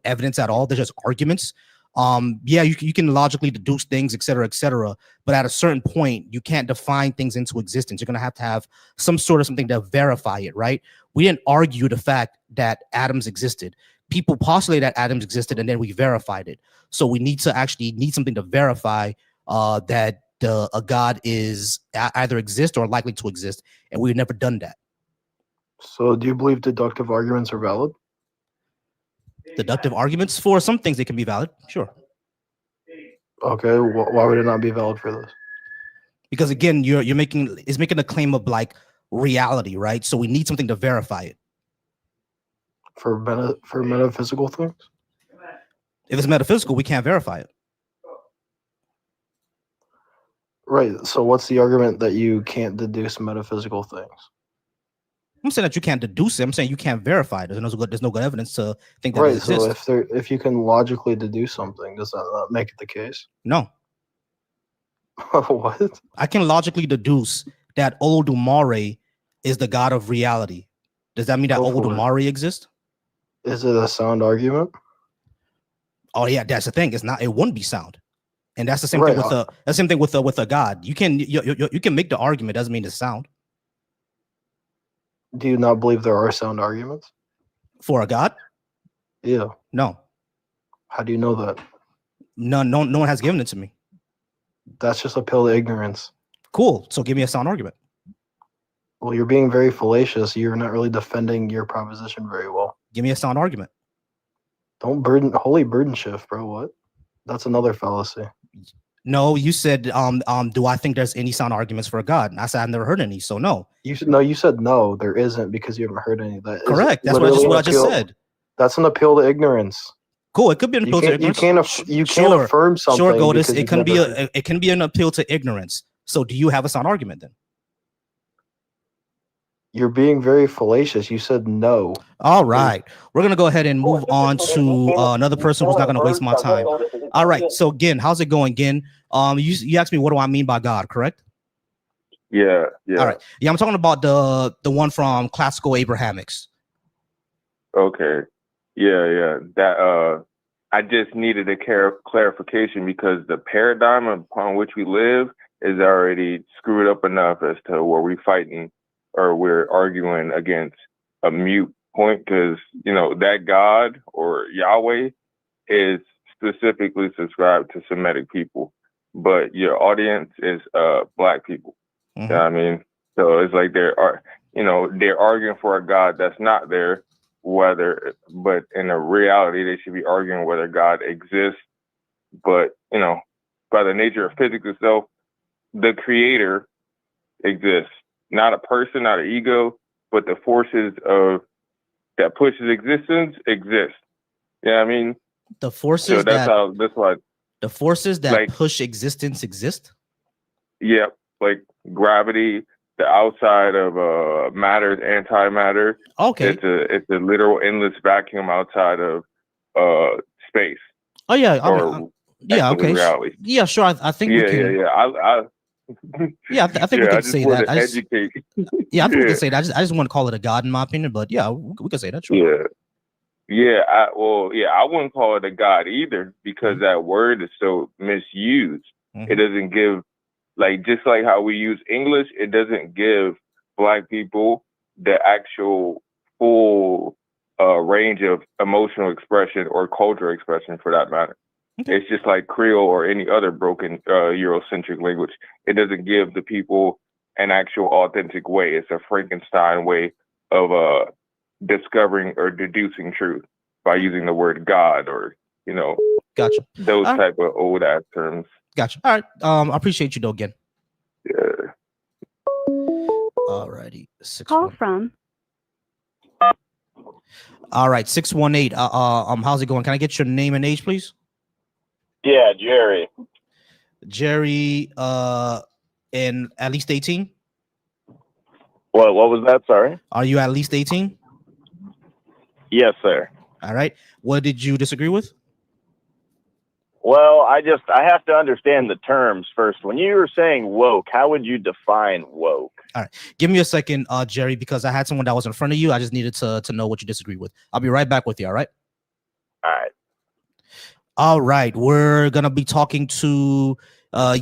evidence at all. They're just arguments. Yeah, you can logically deduce things, et cetera, but at a certain point you can't define things into existence. You're gonna have to have some sort of something to verify it, right? We didn't argue the fact that atoms existed. People postulate that atoms existed and then we verified it. So we need something to verify that a God is either exist or likely to exist, and we've never done that. So do you believe deductive arguments are valid? Deductive arguments, for some things they can be valid, sure. Okay, why would it not be valid for this? Because again, you're making a claim of like reality, right? So we need something to verify it. For metaphysical things? If it's metaphysical, we can't verify it. Right. So what's the argument that you can't deduce metaphysical things? I'm saying that you can't deduce it. I'm saying you can't verify it. There's no good evidence to think that it exists. So if you can logically deduce something, does that not make it the case? No. What? I can logically deduce that Olodumare is the God of reality. Does that mean that Olodumare exists? Is it a sound argument? Oh yeah, that's the thing. It's not. It wouldn't be sound, and that's the same thing with a God. You can make the argument. Doesn't mean it's sound. Do you not believe there are sound arguments for a God? Yeah. No. How do you know that? No one has given it to me. That's just a pill to ignorance. Cool. So give me a sound argument. Well, you're being very fallacious. You're not really defending your proposition very well. Give me a sound argument. Don't holy burden shift, bro. What? That's another fallacy. No, you said, do I think there's any sound arguments for a God? And I said I've never heard any, so no. You said no, there isn't, because you haven't heard any of that. Correct. That's what I just said. That's an appeal to ignorance. Cool. It could be an appeal to ignorance. You can't affirm something. Sure, Goldis. It can be an appeal to ignorance. So do you have a sound argument then? You're being very fallacious. You said no. All right. We're going to go ahead and move on to another person who's not going to waste my time. All right. So, Gin, how's it going, Gin? You asked me, what do I mean by God, correct? Yeah. All right. Yeah, I'm talking about the one from classical Abrahamics. Okay. Yeah. That I just needed a clarification, because the paradigm upon which we live is already screwed up enough as to where we're fighting or we're arguing against a mute point, because that God or Yahweh is specifically subscribed to Semitic people, but your audience is Black people. Mm-hmm. You know what I mean? So it's like they're arguing for a God that's not there, but in a reality they should be arguing whether God exists. But by the nature of physics itself, the creator exists. Not a person, not an ego, but the forces that pushes existence exist. You know what I mean? The forces the forces that push existence exist? Yeah, like gravity, the outside of matter is antimatter. Okay. It's a literal endless vacuum outside of space. Oh yeah. Okay. Reality. Yeah, sure. I think we can. Yeah. I think we can say that. I think we can say that. I just want to call it a God in my opinion, but yeah, we can say that. Sure. Yeah. I wouldn't call it a God either, because that word is so misused. Mm-hmm. It doesn't give, just like how we use English, it doesn't give Black people the actual full range of emotional expression or cultural expression for that matter. Okay. It's just like Creole or any other broken Eurocentric language. It doesn't give the people an actual authentic way. It's a Frankenstein way of discovering or deducing truth by using the word God or, Gotcha. those All right. type of old ass terms. Gotcha. All right. I appreciate you though again. Yeah. Alrighty. Call 618. from All right. 618. How's it going? Can I get your name and age, please? Yeah, Jerry. Jerry. And at least 18. What was that? Sorry. Are you at least 18? Yes, sir. All right. What did you disagree with? Well, I have to understand the terms first. When you were saying woke, how would you define woke? All right. Give me a second, Jerry, because I had someone that was in front of you. I just needed to know what you disagree with. I'll be right back with you. All right. All right. All right. We're going to be talking to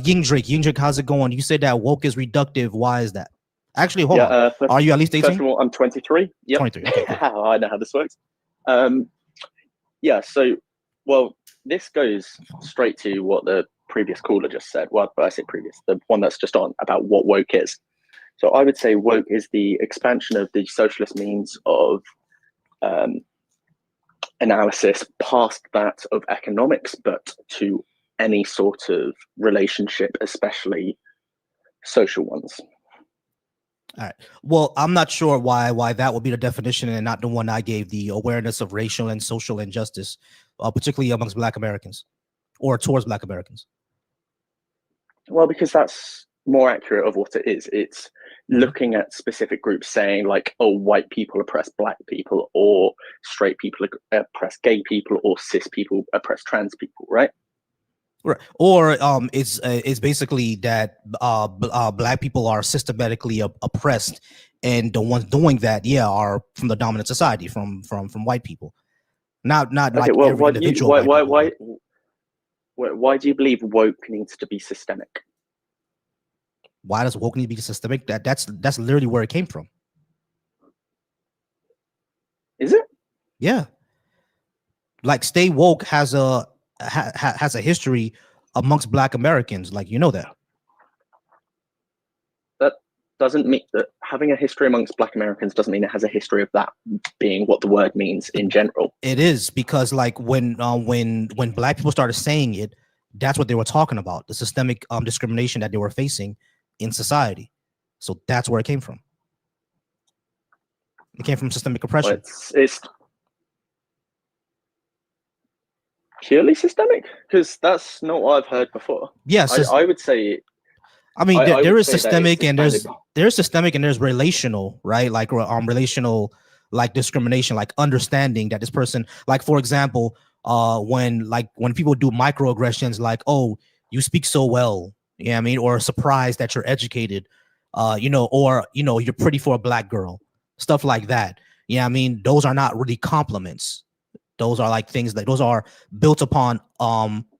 Ying Drake. Ying Drake, how's it going? You said that woke is reductive. Why is that? Actually, hold on. Are you at least 18? First of all, I'm 23. Yep. 23. Okay, cool. I know how this works. Yeah, so, well, this goes straight to what the previous caller just said. Well, I say previous, the one that's just on about what woke is. So I would say woke is the expansion of the socialist means of analysis past that of economics, but to any sort of relationship, especially social ones. All right. Well, I'm not sure why that would be the definition and not the one I gave, the awareness of racial and social injustice, particularly amongst Black Americans or towards Black Americans. Well, because that's more accurate of what it is. It's looking at specific groups saying like, oh, white people oppress Black people, or straight people oppress gay people, or cis people oppress trans people, right? Right. Or it's basically that Black people are systematically oppressed, and the ones doing that, are from the dominant society, from white people. Not Okay, like well, every individual. Why do you believe woke needs to be systemic? Why does woke need to be systemic? That's literally where it came from. Is it? Yeah. Like stay woke has a history amongst Black Americans. Like, you know that. That doesn't mean that having a history amongst Black Americans doesn't mean it has a history of that being what the word means in general. It is, because like when Black people started saying it, that's what they were talking about, the systemic discrimination that they were facing in society. So that's where it came from. It came from systemic oppression. Well, it's purely systemic, because that's not what I've heard before. Yes, I would say. I mean, there is systemic and there's systemic and there's relational, right? Like relational, like discrimination, like understanding that this person, like for example, when people do microaggressions, like, oh, you speak so well, you know what I mean, or surprised that you're educated, or you're pretty for a Black girl, stuff like that. You know what I mean? Those are not really compliments. Those are like things that those are built upon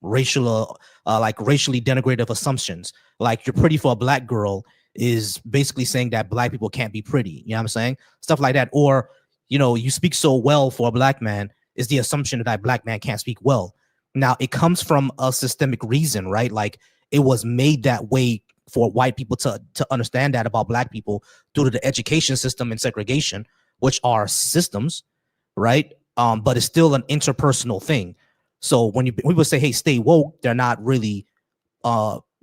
racial, like racially denigrative assumptions. Like, you're pretty for a Black girl is basically saying that Black people can't be pretty. You know what I'm saying? Stuff like that. Or, you speak so well for a Black man is the assumption that Black man can't speak well. Now, it comes from a systemic reason, right? Like, it was made that way for white people to understand that about Black people due to the education system and segregation, which are systems, right? But it's still an interpersonal thing. So when people say, hey, stay woke, they're not really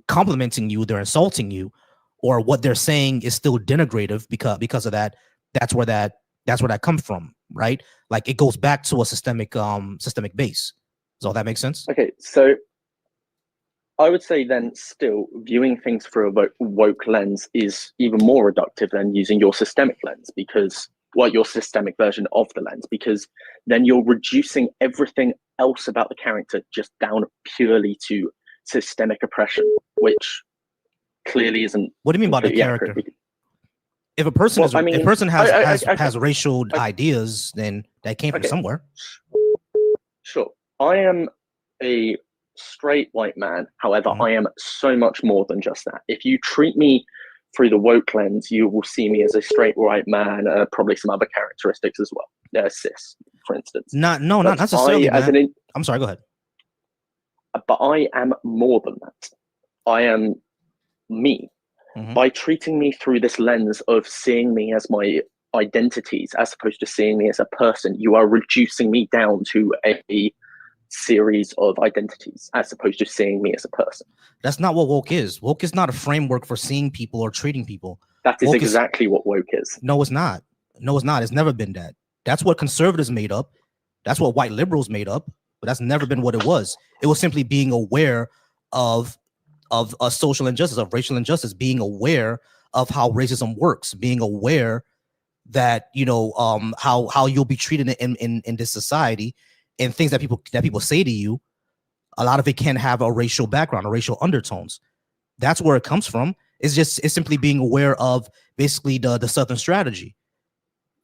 complimenting you, they're insulting you, or what they're saying is still denigrative because of that. That's where that comes from, right? Like, it goes back to a systemic base. Does all that make sense? Okay, so I would say then still viewing things through a woke lens is even more reductive than using your systemic lens, because your systemic version of the lens, because then you're reducing everything else about the character just down purely to systemic oppression, which clearly isn't. What do you mean by the character? If a person has racial ideas, then that came from somewhere. Sure. I am a straight white man. However, I am so much more than just that. If you treat me through the woke lens, you will see me as a straight white man, probably some other characteristics as well, cis, for instance. Not necessarily, man. I'm sorry, go ahead. But I am more than that. I am me. Mhm. By treating me through this lens of seeing me as my identities, as opposed to seeing me as a person, you are reducing me down to a series of identities, as opposed to seeing me as a person. That's not what woke is. Woke is not a framework for seeing people or treating people. That is Woke exactly what woke is. No, it's not. No, it's not. It's never been that. That's what conservatives made up. That's what white liberals made up. But that's never been what it was. It was simply being aware of a social injustice, of racial injustice, being aware of how racism works, being aware that how you'll be treated in this society, and things that people say to you. A lot of it can have a racial background, or racial undertones. That's where it comes from. It's simply being aware of basically the Southern strategy.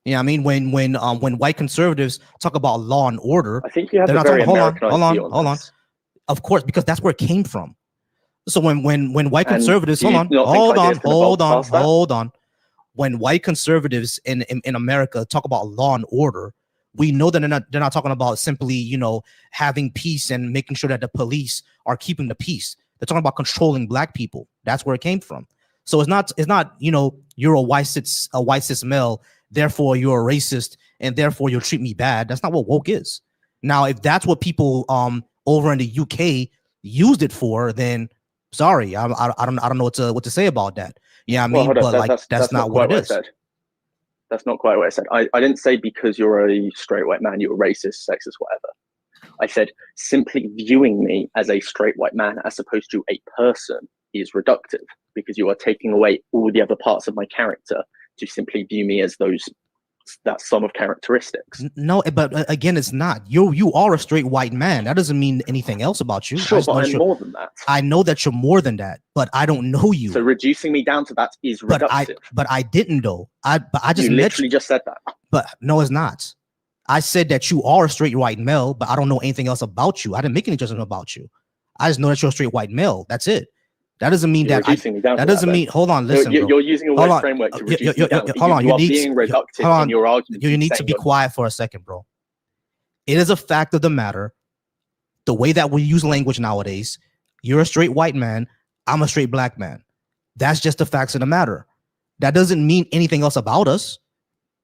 You know what I mean? When white conservatives talk about law and order, I think you have a very Americanized view on this. Of course, because that's where it came from. So when white conservatives, hold on. When white conservatives in America talk about law and order, we know that they're not talking about simply, having peace and making sure that the police are keeping the peace. They're talking about controlling black people. That's where it came from. So it's not you're a white cis male, therefore you're a racist and therefore you'll treat me bad. That's not what woke is. Now, if that's what people over in the UK used it for, then sorry, I don't know what to say about that. Yeah, I mean, but that's not what it is. That's not quite what I said. I didn't say because you're a straight white man, you're racist, sexist, whatever. I said simply viewing me as a straight white man as opposed to a person is reductive, because you are taking away all the other parts of my character to simply view me as that sum of characteristics. No, but again, it's not. You are a straight white man. That doesn't mean anything else about you. Sure, but I'm more than that. I know that you're more than that, but I don't know you. So reducing me down to that is reductive. But I didn't know. I just literally just said that. But no, it's not. I said that you are a straight white male, but I don't know anything else about you. I didn't make any judgment about you. I just know that you're a straight white male. That's it. That doesn't mean that doesn't mean. Hold on, listen. You're using a white framework to reduce me down. Hold on, you are being reductive in your argument. You need to be quiet for a second, bro. It is a fact of the matter. The way that we use language nowadays, you're a straight white man. I'm a straight black man. That's just the facts of the matter. That doesn't mean anything else about us.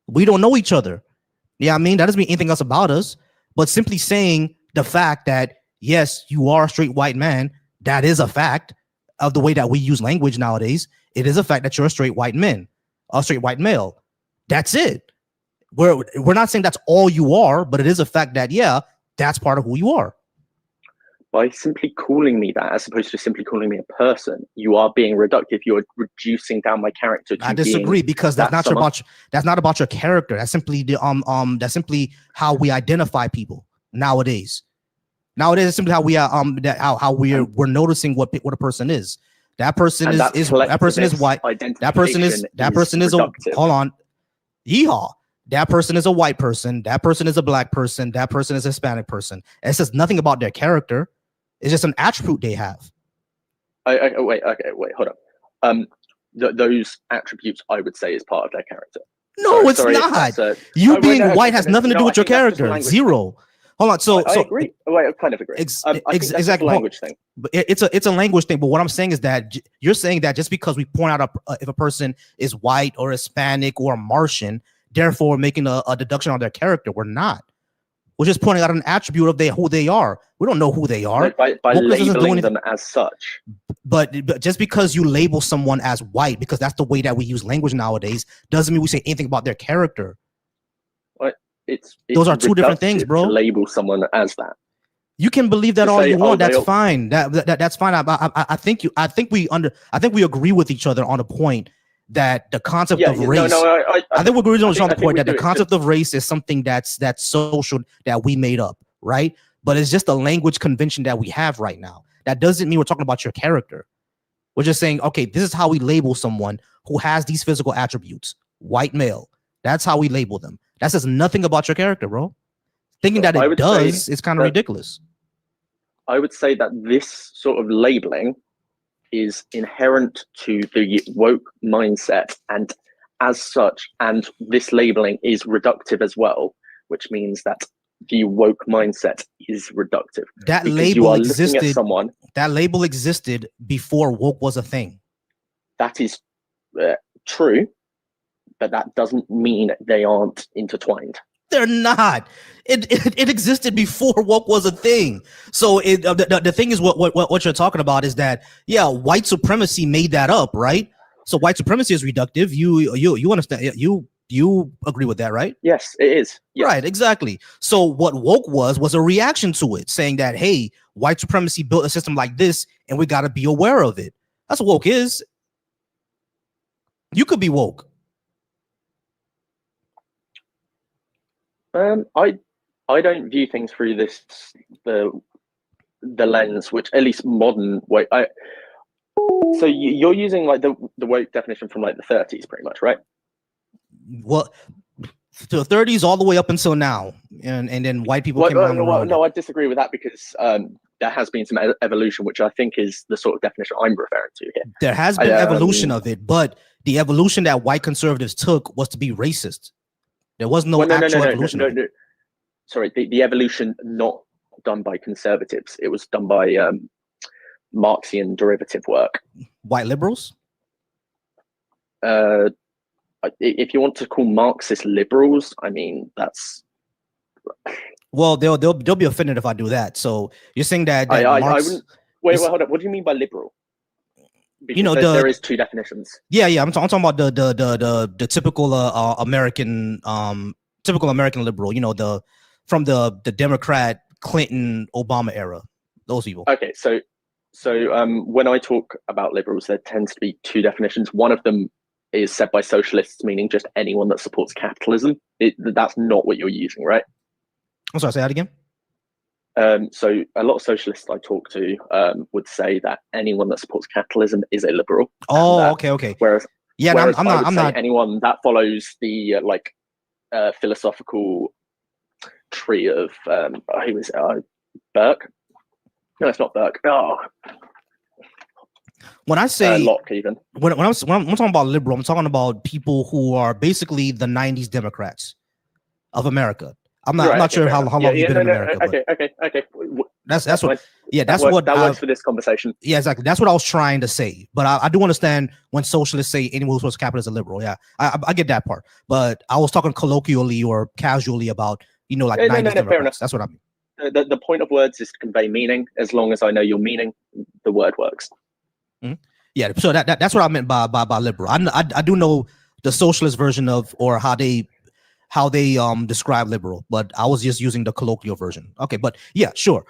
We don't know each other. Yeah, I mean, that doesn't mean anything else about us. But simply saying the fact that, yes, you are a straight white man, that is a fact of the way that we use language nowadays. It is a fact that you're a straight white man, a straight white male. That's it. We're not saying that's all you are, but it is a fact that, yeah, that's part of who you are. By simply calling me that, as opposed to simply calling me a person, you are being reductive. You are reducing down my character. To I disagree, because that's not about your character. That's simply how we identify people nowadays. Nowadays, it's simply how we are how we're noticing what a person is. That person is white. That person is hold on. Yeehaw. That person is a white person. That person is a black person. That person is a Hispanic person. It says nothing about their character. It's just an attribute they have. Wait, hold up. Those attributes, I would say, is part of their character. No, it's not. You being white has nothing to do with your character. Zero. Hold on. So I agree. I kind of agree. Exactly. Language thing. But it's a language thing. But what I'm saying is that you're saying that just because we point out if a person is white or Hispanic or Martian, therefore making a deduction on their character. We're not. We're just pointing out an attribute of who they are. We don't know who they are. By labeling them as such. But just because you label someone as white, because that's the way that we use language nowadays, doesn't mean we say anything about their character. It's those are two different things, bro. To label someone as that. You can believe that all you want. That's fine. That's fine. I think we agree with each other on a point that the concept of race. I think we agree on the point that the concept of race is something that's social that we made up, right? But it's just a language convention that we have right now. That doesn't mean we're talking about your character. We're just saying, okay, this is how we label someone who has these physical attributes. White male. That's how we label them. That says nothing about your character, bro. Thinking that it does is kind of ridiculous. I would say that this sort of labeling is inherent to the woke mindset, and as such, and this labeling is reductive as well, which means that the woke mindset is reductive. That because label you are looking existed. at someone. That label existed before woke was a thing. That is true, but that doesn't mean they aren't intertwined. They're not. It existed before woke was a thing. So the thing is what you're talking about is that, yeah, white supremacy made that up, right? So white supremacy is reductive. You understand? You agree with that, right? Yes, it is. Yes. Right, exactly. So what woke was a reaction to it, saying that, hey, white supremacy built a system like this, and we got to be aware of it. That's what woke is. You could be woke. I don't view things through the lens, which at least modern way. So you're using like the woke definition from like the 30s, pretty much, right? Well, to the 30s all the way up until now, and then white people came around. No, I disagree with that because there has been some evolution, which I think is the sort of definition I'm referring to here. There has been evolution of it, but the evolution that white conservatives took was to be racist. There was no actual evolution. No. Sorry, the evolution not done by conservatives. It was done by Marxian derivative work. White liberals? If you want to call Marxist liberals, I mean, that's... Well, they'll be offended if I do that. So you're saying that I wouldn't... Wait, hold up. What do you mean by liberal? Because there is two definitions. Yeah. I'm talking about the typical American liberal. You know, from the Democrat, Clinton, Obama era. Those people. Okay, so when I talk about liberals, there tends to be two definitions. One of them is said by socialists, meaning just anyone that supports capitalism. That's not what you're using, right? I'm sorry, say that again. So a lot of socialists I talk to would say that anyone that supports capitalism is a liberal. Oh, okay. Whereas I'm not anyone that follows the philosophical tree of who was Burke? No, it's not Burke. Oh, when I say Locke, even when I'm talking about liberal, I'm talking about people who are basically the '90s Democrats of America. I'm not sure how long you've been in America. Okay. That's what. Yeah, that works for this conversation. Yeah, exactly. That's what I was trying to say. But I do understand when socialists say anyone who supports capitalism is a liberal. Yeah, I get that part. But I was talking colloquially or casually about like 90s Democrats. Fair enough. That's what I mean. The point of words is to convey meaning. As long as I know your meaning, the word works. Mm-hmm. Yeah, so that's what I meant by liberal. I do know the socialist version of or how they describe liberal, but I was just using the colloquial version. Okay, but yeah, sure.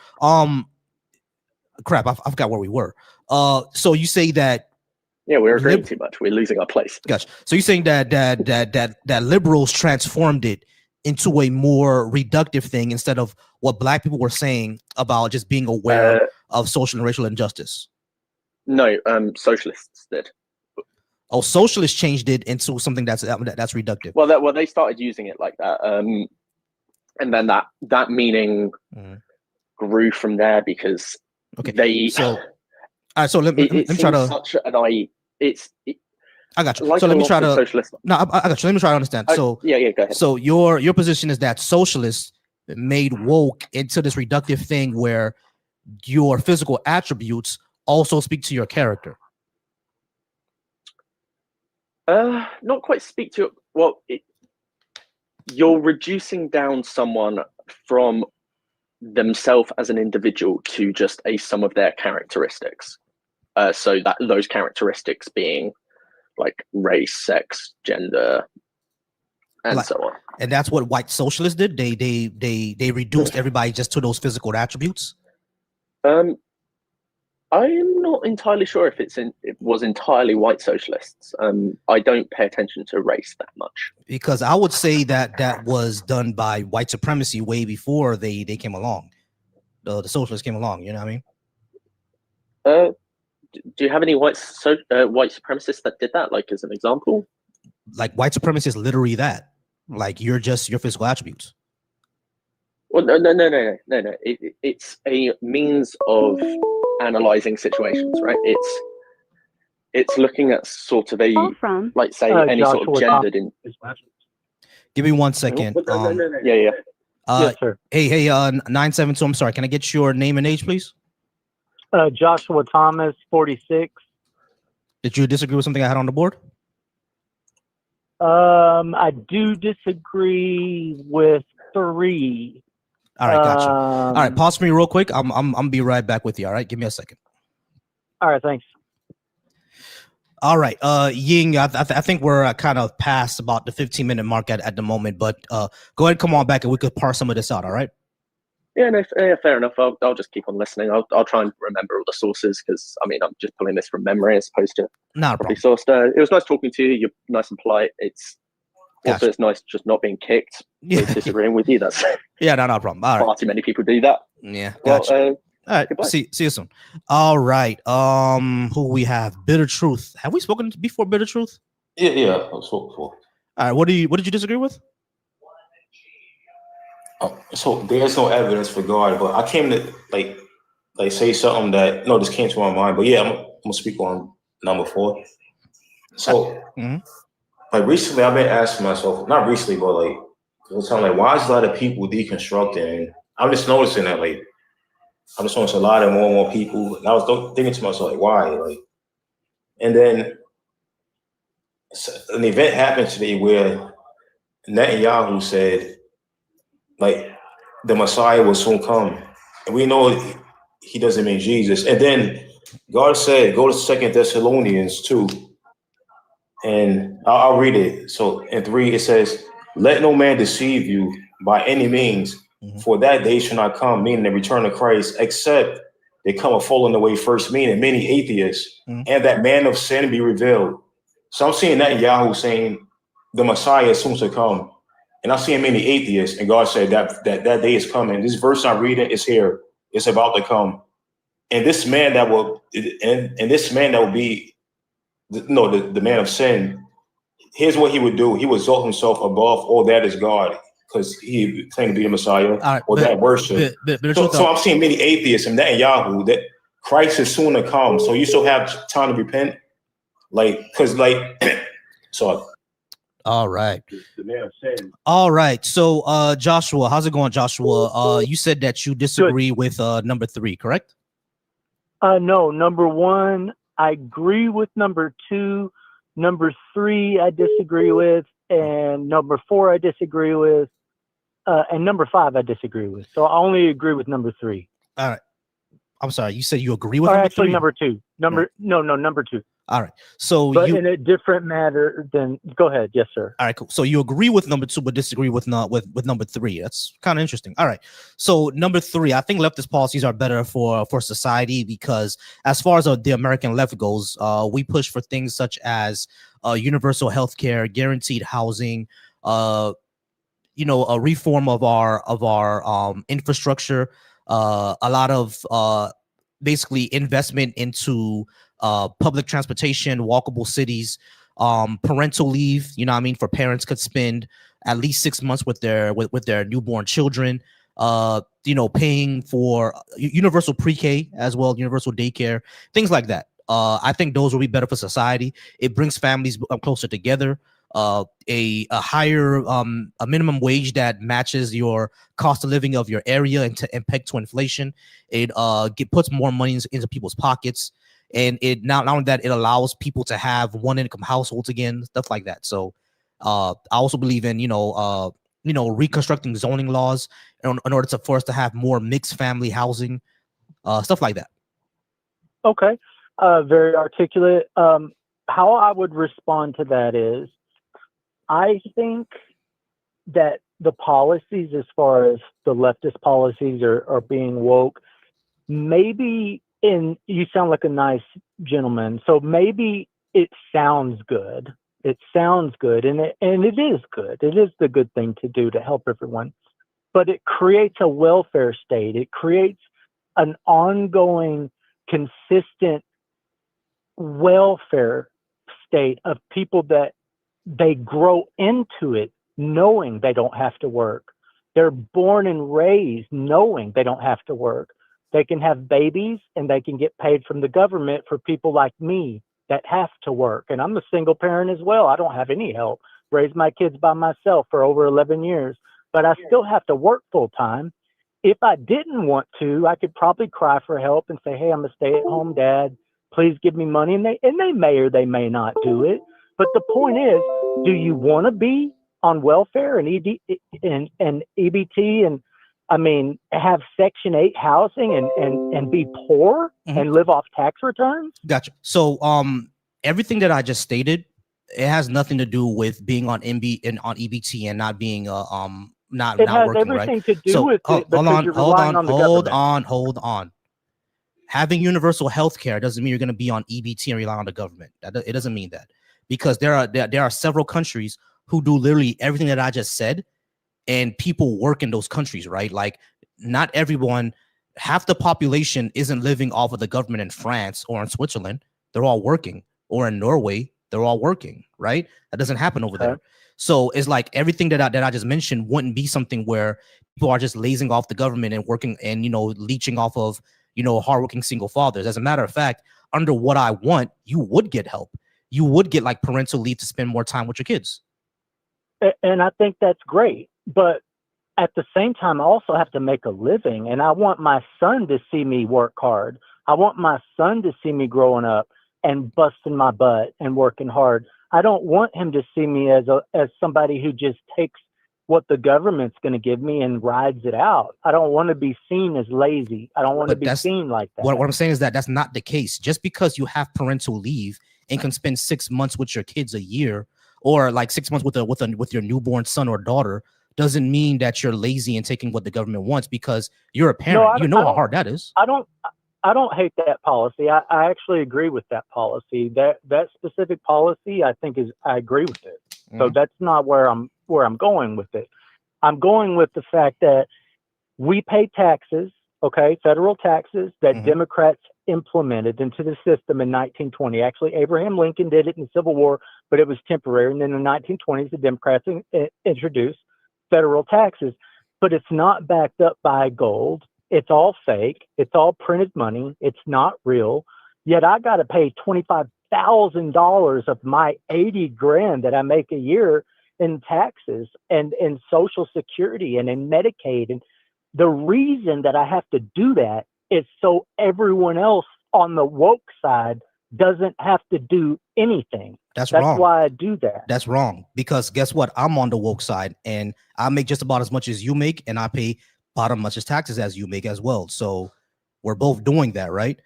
Crap, I forgot where we were. So you say that? Yeah, we're agreeing too much. We're losing our place. Gotcha. So you're saying that liberals transformed it into a more reductive thing instead of what black people were saying about just being aware of social and racial injustice? No, socialists did. Oh, socialists changed it into something that's reductive. Well, they started using it like that, and then that meaning grew from there because they. So, all right. So let me try to. Such an I got you. Like so let me try to. Socialist. No, I got you. Let me try to understand. So yeah, go ahead. So your position is that socialists made woke into this reductive thing where your physical attributes also speak to your character. Not quite speak to it. Well, you're reducing down someone from themselves as an individual to just a sum of their characteristics. So that those characteristics being like race, sex, gender, and so on. And that's what white socialists did. They reduced everybody just to those physical attributes. I'm not entirely sure if it was entirely white socialists. I don't pay attention to race that much. Because I would say that was done by white supremacy way before they came along. The socialists came along. You know what I mean? Do you have any white supremacists that did that? Like as an example? Like white supremacy is literally that. Like you're just your physical attributes. Well, no. It's a means of analyzing situations, right? It's looking at sort of a, Call from like, say, any sort of Joshua Thomas. gendered in. Give me 1 second. Yeah. Yes, sir. Hey, 972. I'm sorry. Can I get your name and age, please? Joshua Thomas, 46. Did you disagree with something I had on the board? I do disagree with 3. All right, gotcha. All right, pause for me real quick. I'm be right back with you. All right, give me a second. All right, thanks. All right, Ying, I think we're kind of past about the 15-minute mark at the moment, but go ahead, come on back, and we could parse some of this out. All right. Yeah, no, fair enough. I'll just keep on listening. I'll try and remember all the sources because I mean I'm just pulling this from memory as opposed to Not a properly problem. sourced. It was nice talking to you. You're nice and polite. It's also Gotcha. it's nice just not being kicked Yeah. for disagreeing with you. That's Yeah, no problem. All right. far too many people do that. Yeah, Well, gotcha. All right, goodbye. see you soon. All right, who we have? Bitter Truth. Have we spoken before, Bitter Truth? Yeah, I spoke before. All right, what did you disagree with? So there's no evidence for God, but I came to like say something that this came to my mind. But yeah, I'm gonna speak on number 4. So like recently, I've been asking myself, not recently, but like why is a lot of people deconstructing? And I'm just noticing that I'm just noticing a lot of more and more people. And I was thinking to myself, like, why? Like, and then an event happened today where Netanyahu said, like, the Messiah will soon come. And we know he doesn't mean Jesus. And then God said, go to 2 Thessalonians 2. And I'll read it. So in 3, it says, let no man deceive you by any means, for that day shall not come, meaning the return of Christ, except they come a falling away first, meaning many atheists, and that man of sin be revealed. So I'm seeing Netanyahu saying the Messiah is soon to come. And I'm seeing many atheists, and God said that day is coming. This verse I'm reading is here. It's about to come. And this man that will, and this man that will be, the man of sin, here's what he would do. He would exalt himself above all that is God, because he claimed to be the Messiah, or that worship. So I'm seeing many atheists and Netanyahu that Christ is soon to come. So you still have time to repent. So all right. The man of sin. All right. So Joshua, how's it going, Joshua? You said that you disagree with number 3, correct? No, number 1, I agree with number 2. Number 3, I disagree with, and number 4, I disagree with, and number 5, I disagree with. So I only agree with number 3. All right. I'm sorry. You said you agree with number 3? Number 2. Number 2. All right. So but in a different matter than. Go ahead. Yes, sir. All right, cool. So you agree with number 2, but disagree with number 3. That's kind of interesting. All right. So number 3, I think leftist policies are better for society because, as far as the American left goes, we push for things such as universal health care, guaranteed housing, a reform of our infrastructure, a lot of basically investment into public transportation, walkable cities, parental leave, for parents could spend at least 6 months with their newborn children, paying for universal pre-K as well, universal daycare, things like that. I think those will be better for society. It brings families closer together. A higher a minimum wage that matches your cost of living of your area and pegged to inflation. It puts more money into people's pockets. And it not only that, it allows people to have one income households again, stuff like that. So I also believe in reconstructing zoning laws in order for us to have more mixed family housing, stuff like that. Okay, very articulate. How I would respond to that is, I think that the policies, as far as the leftist policies are being woke, maybe. And you sound like a nice gentleman, so maybe it sounds good. It sounds good, and it is good. It is the good thing to do to help everyone. But it creates a welfare state. It creates an ongoing, consistent welfare state of people that they grow into it knowing they don't have to work. They're born and raised knowing they don't have to work. They can have babies and they can get paid from the government for people like me that have to work. And I'm a single parent as well. I don't have any help. Raised my kids by myself for over 11 years, but I still have to work full time. If I didn't want to, I could probably cry for help and say, hey, I'm a stay-at-home dad. Please give me money. And they may or they may not do it. But the point is, do you want to be on welfare and EBT and I mean, have Section 8 housing and be poor and live off tax returns? Gotcha. So everything that I just stated, it has nothing to do with being on EBT and not being not it has working, everything right? to do So with it because you're relying on the government. Hold on. Having universal health care doesn't mean you're going to be on EBT and rely on the government. It doesn't mean that, because there are several countries who do literally everything that I just said, and people work in those countries, right? Like, not everyone, half the population isn't living off of the government in France or in Switzerland. They're all working. Or in Norway, they're all working, right? That doesn't happen over there. So it's like everything that I just mentioned wouldn't be something where people are just lazing off the government and working and, leeching off of, hardworking single fathers. As a matter of fact, under what I want, you would get help. You would get like parental leave to spend more time with your kids. And I think that's great. But at the same time, I also have to make a living. And I want my son to see me work hard. I want my son to see me growing up and busting my butt and working hard. I don't want him to see me as somebody who just takes what the government's going to give me and rides it out. I don't want to be seen as lazy. I don't want to be seen like that. What I'm saying is that that's not the case. Just because you have parental leave and can spend 6 months with your kids a year, or like 6 months with your newborn son or daughter, doesn't mean that you're lazy and taking what the government wants because you're a parent. You know how hard that is. I don't hate that policy. I actually agree with that policy. That specific policy, I agree with it. So that's not where I'm going with it. I'm going with the fact that we pay taxes, okay, federal taxes that Democrats implemented into the system in 1920. Actually, Abraham Lincoln did it in the Civil War, but it was temporary. And then in the 1920s, the Democrats introduced federal taxes, but it's not backed up by gold. It's all fake. It's all printed money. It's not real. Yet I got to pay $25,000 of my 80 grand that I make a year in taxes and in Social Security and in Medicaid. And the reason that I have to do that is so everyone else on the woke side doesn't have to do anything. That's wrong. Why I do that. That's wrong. Because guess what? I'm on the woke side and I make just about as much as you make, and I pay about as much as taxes as you make as well. So we're both doing that, right?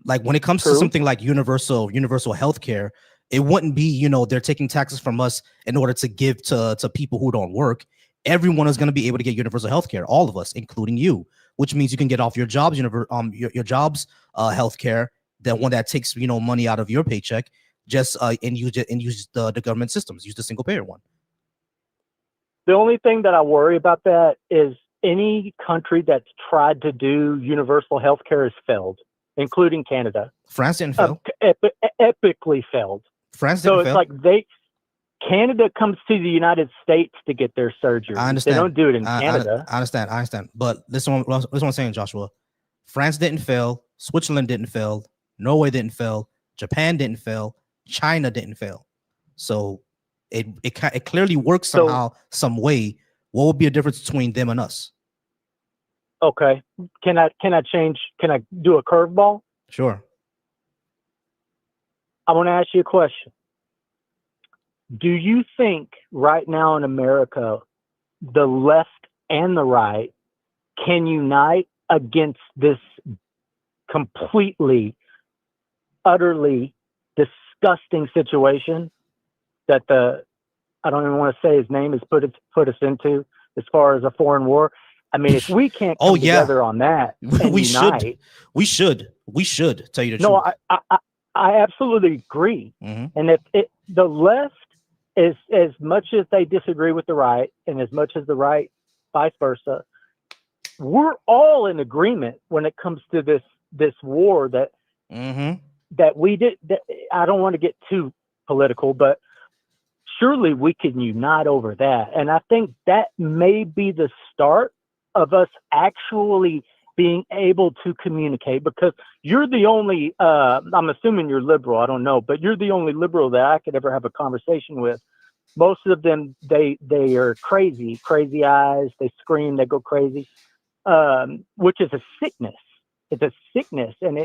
Like when it comes to something like universal health care, it wouldn't be, they're taking taxes from us in order to give to people who don't work. Everyone is going to be able to get universal health care, all of us, including you, which means you can get off your jobs, your job's health care, the one that takes, money out of your paycheck, just and use the government systems, use the single payer one. The only thing that I worry about that is any country that's tried to do universal health care has failed, including Canada. France didn't fail. Epically failed. France didn't fail. So it's like Canada comes to the United States to get their surgery. I understand. They don't do it in Canada. I understand. But this is what I'm saying, Joshua. France didn't fail. Switzerland didn't fail. Norway didn't fail. Japan didn't fail. China didn't fail. So it clearly works somehow, some way. What would be a difference between them and us? Okay. Can I do a curveball? Sure. I want to ask you a question. Do you think right now in America, the left and the right can unite against this completely, utterly disgusting situation that I don't even want to say his name has put us into as far as a foreign war? I mean, if we can't come together on that, we should tell you the truth. No, I absolutely agree. And if the left is, as much as they disagree with the right, and as much as the right, vice versa, we're all in agreement when it comes to this war that that we did. That, I don't want to get too political, but surely we can unite over that. And I think that may be the start of us actually being able to communicate, because you're the only, I'm assuming you're liberal, I don't know, but you're the only liberal that I could ever have a conversation with. Most of them, they are crazy eyes, they scream, they go crazy, which is a sickness. It's a sickness, and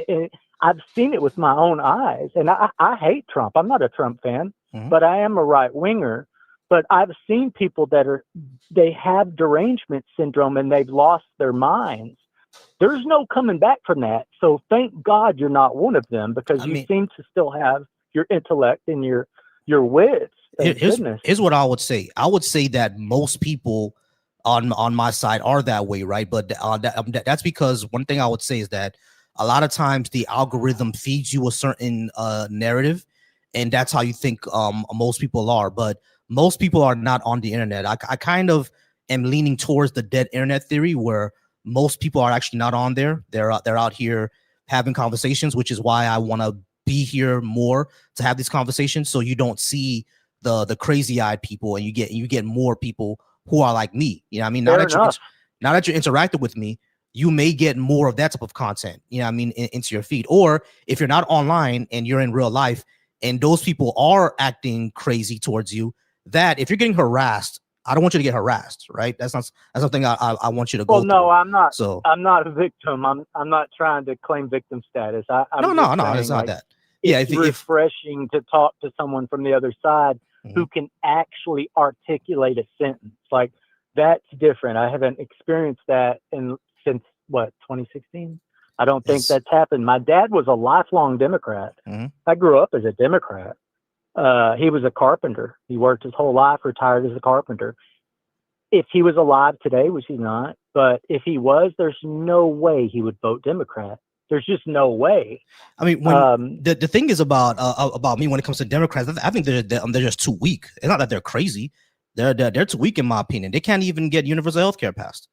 I've seen it with my own eyes. And I hate Trump. I'm not a Trump fan, but I am a right winger. But I've seen people they have derangement syndrome and they've lost their minds. There's no coming back from that. So thank God you're not one of them, because you seem to still have your intellect and your wits. Here's what I would say. I would say that most people on my side are that way, right? But that's because one thing I would say is that a lot of times the algorithm feeds you a certain narrative, and that's how you think most people are. But most people are not on the internet. I kind of am leaning towards the dead internet theory, where most people are actually not on there. They're out here having conversations, which is why I want to be here more to have these conversations, so you don't see the crazy-eyed people, and you get more people who are like me. You know what I mean? Now that you're interacting with me, you may get more of that type of content, you know what I mean, into your feed. Or if you're not online and you're in real life and those people are acting crazy towards you, that if you're getting harassed, I don't want you to get harassed, right? That's something I want you to go through. No, I'm not. So I'm not a victim. I'm not trying to claim victim status. No, it's not that. Yeah, it's refreshing to talk to someone from the other side who can actually articulate a sentence. Like, that's different. I haven't experienced that since 2016. I don't think that's happened. My dad was a lifelong Democrat. I grew up as a Democrat. He was a carpenter. He worked his whole life, retired as a carpenter. If he was alive today, which he's not, but if he was, there's no way he would vote Democrat. There's just no way. I mean, when the thing is about me when it comes to Democrats, I think they're just too weak. It's not that they're crazy. They're too weak, in my opinion. They can't even get universal health care passed.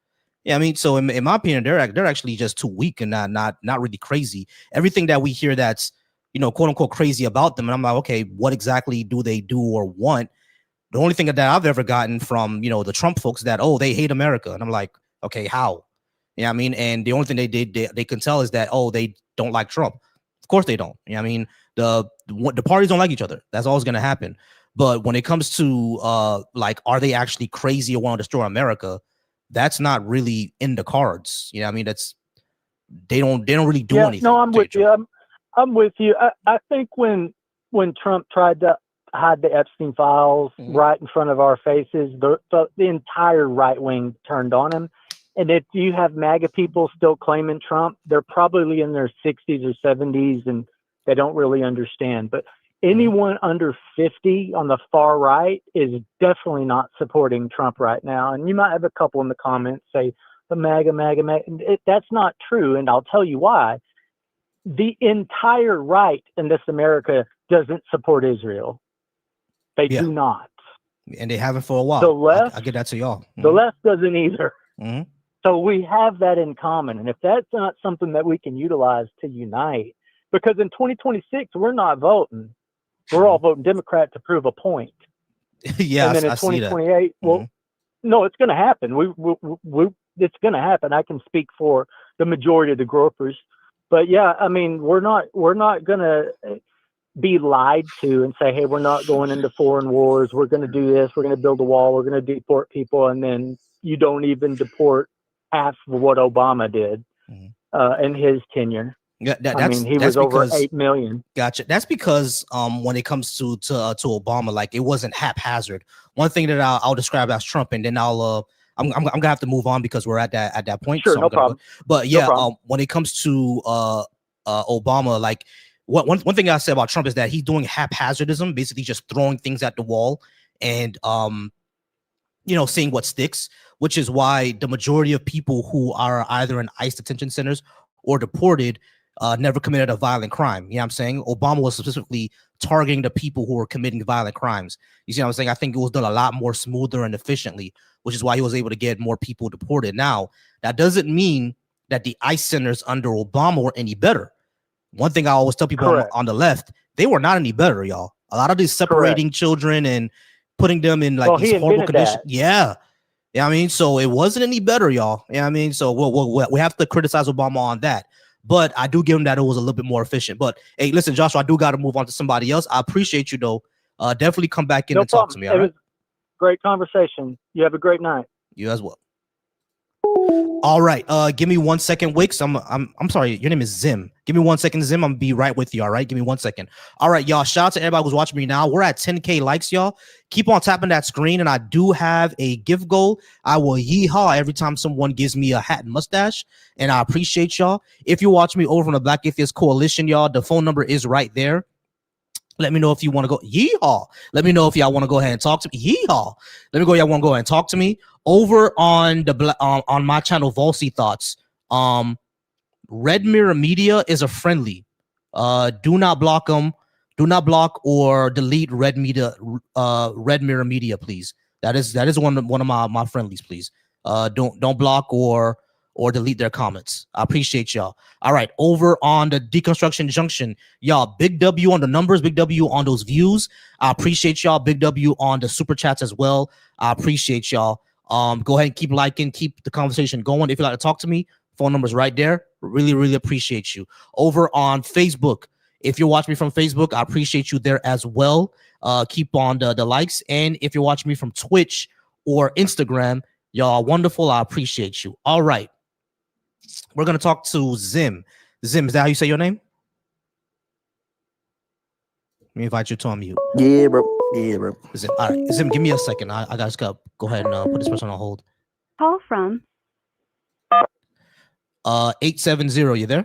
Yeah, I mean, so in my opinion, they're actually just too weak and not really crazy. Everything that we hear that's, quote unquote crazy about them, and I'm like, okay, what exactly do they do or want? The only thing that I've ever gotten from the Trump folks is that, oh, they hate America, and I'm like, okay, how? You know what I mean? And the only thing they can tell is that, oh, they don't like Trump. Of course they don't. You know what I mean? The parties don't like each other. That's always going to happen. But when it comes to are they actually crazy or want to destroy America? That's not really in the cards. You know what I mean? They don't really do anything. No, I'm with you. I'm with you. I think when Trump tried to hide the Epstein files right in front of our faces, the entire right wing turned on him. And if you have MAGA people still claiming Trump, they're probably in their 60s or 70s and they don't really understand. But anyone under 50 on the far right is definitely not supporting Trump right now. And you might have a couple in the comments say, the MAGA. That's not true. And I'll tell you why. The entire right in this America doesn't support Israel. They do not. And they haven't for a while. The left, I get that to y'all. The left doesn't either. So we have that in common. And if that's not something that we can utilize to unite, because in 2026, we're not voting. We're all voting Democrat to prove a point. Yeah, and then in 2028, well, no, it's going to happen. It's going to happen. I can speak for the majority of the gropers. But yeah, I mean, we're not going to be lied to and say, hey, we're not going into foreign wars. We're going to do this. We're going to build a wall. We're going to deport people. And then you don't even deport half of what Obama did in his tenure. Yeah, he was over 8 million. Gotcha. That's because when it comes to Obama, like, it wasn't haphazard. One thing that I'll describe as Trump, and then I'm gonna have to move on because we're at that point. Sure, so no problem. But yeah, when it comes to Obama, like, one thing I say about Trump is that he's doing haphazardism, basically just throwing things at the wall and seeing what sticks, which is why the majority of people who are either in ICE detention centers or deported never committed a violent crime. You know what I'm saying? Obama was specifically targeting the people who were committing violent crimes. You see what I'm saying? I think it was done a lot more smoother and efficiently, which is why he was able to get more people deported. Now, that doesn't mean that the ICE centers under Obama were any better. One thing I always tell people on the left, they were not any better, y'all. A lot of these separating children and putting them in these horrible conditions. Yeah. Yeah, I mean, so it wasn't any better, y'all. Yeah, I mean, so we have to criticize Obama on that. But I do give him that it was a little bit more efficient. But hey, listen, Joshua, I do got to move on to somebody else. I appreciate you though. Definitely come back in No and talk problem. to me. It All right, was great conversation. You have a great night. you as well. All right, give me 1 second, Wicks. I'm sorry, your name is Zim. Give me 1 second, Zim. I'm gonna be right with you. All right, give me 1 second. All right, y'all. Shout out to everybody who's watching me now. We're at 10K likes, y'all. Keep on tapping that screen, and I do have a gift goal. I will yeehaw every time someone gives me a hat and mustache, and I appreciate y'all. If you watch me over on the Black Atheist Coalition, y'all, the phone number is right there. Let me know if you want to go. Yeehaw. Let me know if y'all want to go ahead and talk to me. Yeehaw. Let me go. Y'all want to go ahead and talk to me over on the on my channel, Volsey Thoughts. Red Mirror Media is a friendly. Do not block them. Do not block or delete Red Mirror Media, please. That is one of my friendlies, please. Don't block or delete their comments. I appreciate y'all. All right, over on the Deconstruction Junction, y'all, big W on the numbers, big W on those views. I appreciate y'all. Big W on the super chats as well. I appreciate y'all. Go ahead and keep liking, keep the conversation going. If you'd like to talk to me, phone number's right there. Really, really appreciate you. Over on Facebook, if you're watching me from Facebook, I appreciate you there as well. Keep on the likes. And if you're watching me from Twitch or Instagram, y'all are wonderful. I appreciate you. All right. We're going to talk to Zim. Zim, is that how you say your name? Let me invite you to unmute. Yeah, bro. Yeah, bro. Zim, all right. Zim, give me a second. I just got to go ahead and put this person on hold. Call from 870, you there?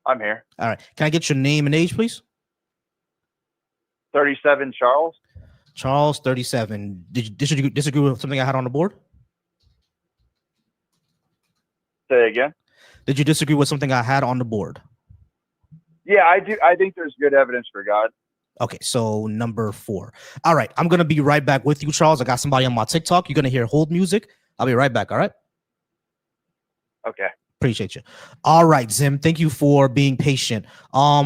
I'm here. All right. Can I get your name and age, please? 37 Charles. Charles, 37. Did you disagree with something I had on the board? Say again. Did you disagree with something I had on the board? Yeah, I do. I think there's good evidence for God. Okay, so number 4. All right, I'm going to be right back with you, Charles. I got somebody on my TikTok. You're going to hear hold music. I'll be right back, all right? Okay. Appreciate you. All right, Zim, thank you for being patient. Are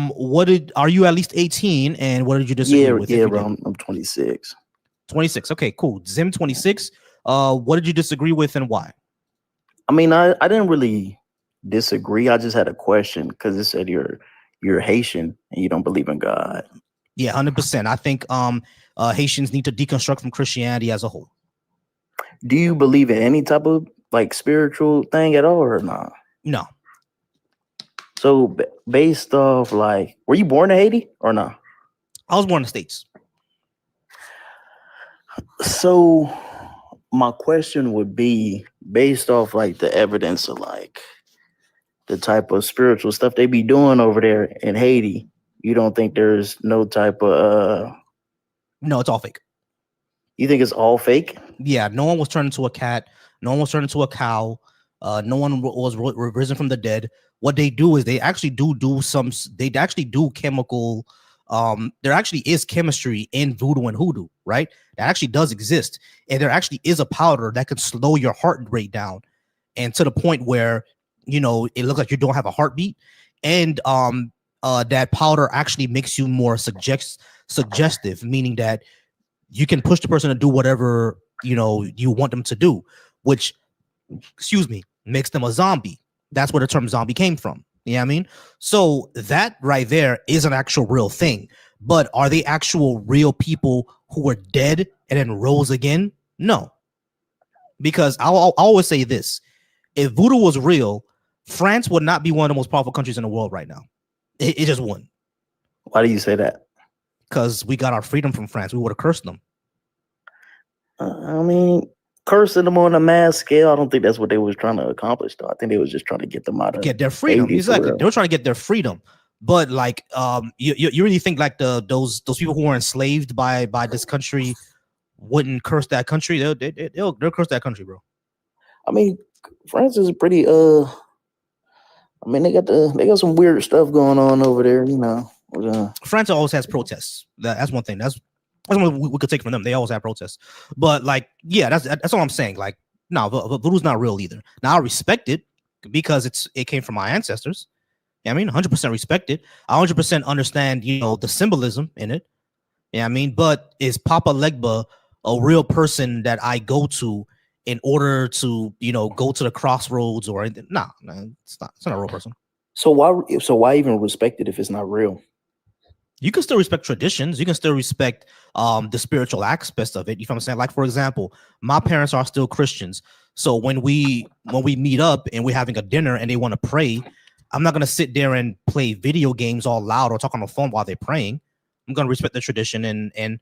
you at least 18, and what did you disagree with? Yeah, bro, I'm 26. 26, okay, cool. Zim, 26. What did you disagree with and why? I mean, I didn't really disagree. I just had a question because it said you're Haitian and you don't believe in God. Yeah, 100%. I think Haitians need to deconstruct from Christianity as a whole. Do you believe in any type of like spiritual thing at all or not? No. So based off like, were you born in Haiti or not? I was born in the States. So my question would be based off like the evidence of like the type of spiritual stuff they be doing over there in Haiti. You don't think there's no type of No, it's all fake. You think it's all fake? Yeah, no one was turned into a cat. No one was turned into a cow. No one was risen from the dead. What they do is they actually do chemical. There actually is chemistry in voodoo and hoodoo, right? That actually does exist. And there actually is a powder that can slow your heart rate down. And to the point where, it looks like you don't have a heartbeat. And that powder actually makes you more suggestive, meaning that you can push the person to do whatever, you want them to do, which, makes them a zombie. That's where the term zombie came from. You know what I mean? So that right there is an actual real thing. But are they actual real people who were dead and then rose again? No. Because I'll always say this. If voodoo was real, France would not be one of the most powerful countries in the world right now. It just wouldn't. Why do you say that? Because we got our freedom from France. We would have cursed them. I mean, cursing them on a mass scale, I don't think that's what they was trying to accomplish, though. I think they was just trying to get them out of get their freedom. Haiti, Exactly. They were trying to get their freedom. But like, you really think like those people who were enslaved by this country wouldn't curse that country? They'll curse that country, bro. I mean, France is pretty. I mean, they got some weird stuff going on over there, France always has protests. That's one thing. That's what we could take from them. They always have protests. But like, yeah, that's all I'm saying. Like, no, voodoo's not real either. Now I respect it because it came from my ancestors. Yeah, I mean, 100% respect it. I 100% understand, the symbolism in it. Yeah, I mean, but is Papa Legba a real person that I go to in order to, go to the crossroads or anything. Nah, it's not a real person. So why even respect it if it's not real? You can still respect traditions. You can still respect the spiritual aspects of it. You know what I'm saying? Like, for example, my parents are still Christians. So when we meet up and we're having a dinner and they want to pray, I'm not going to sit there and play video games all loud or talk on the phone while they're praying. I'm going to respect the tradition and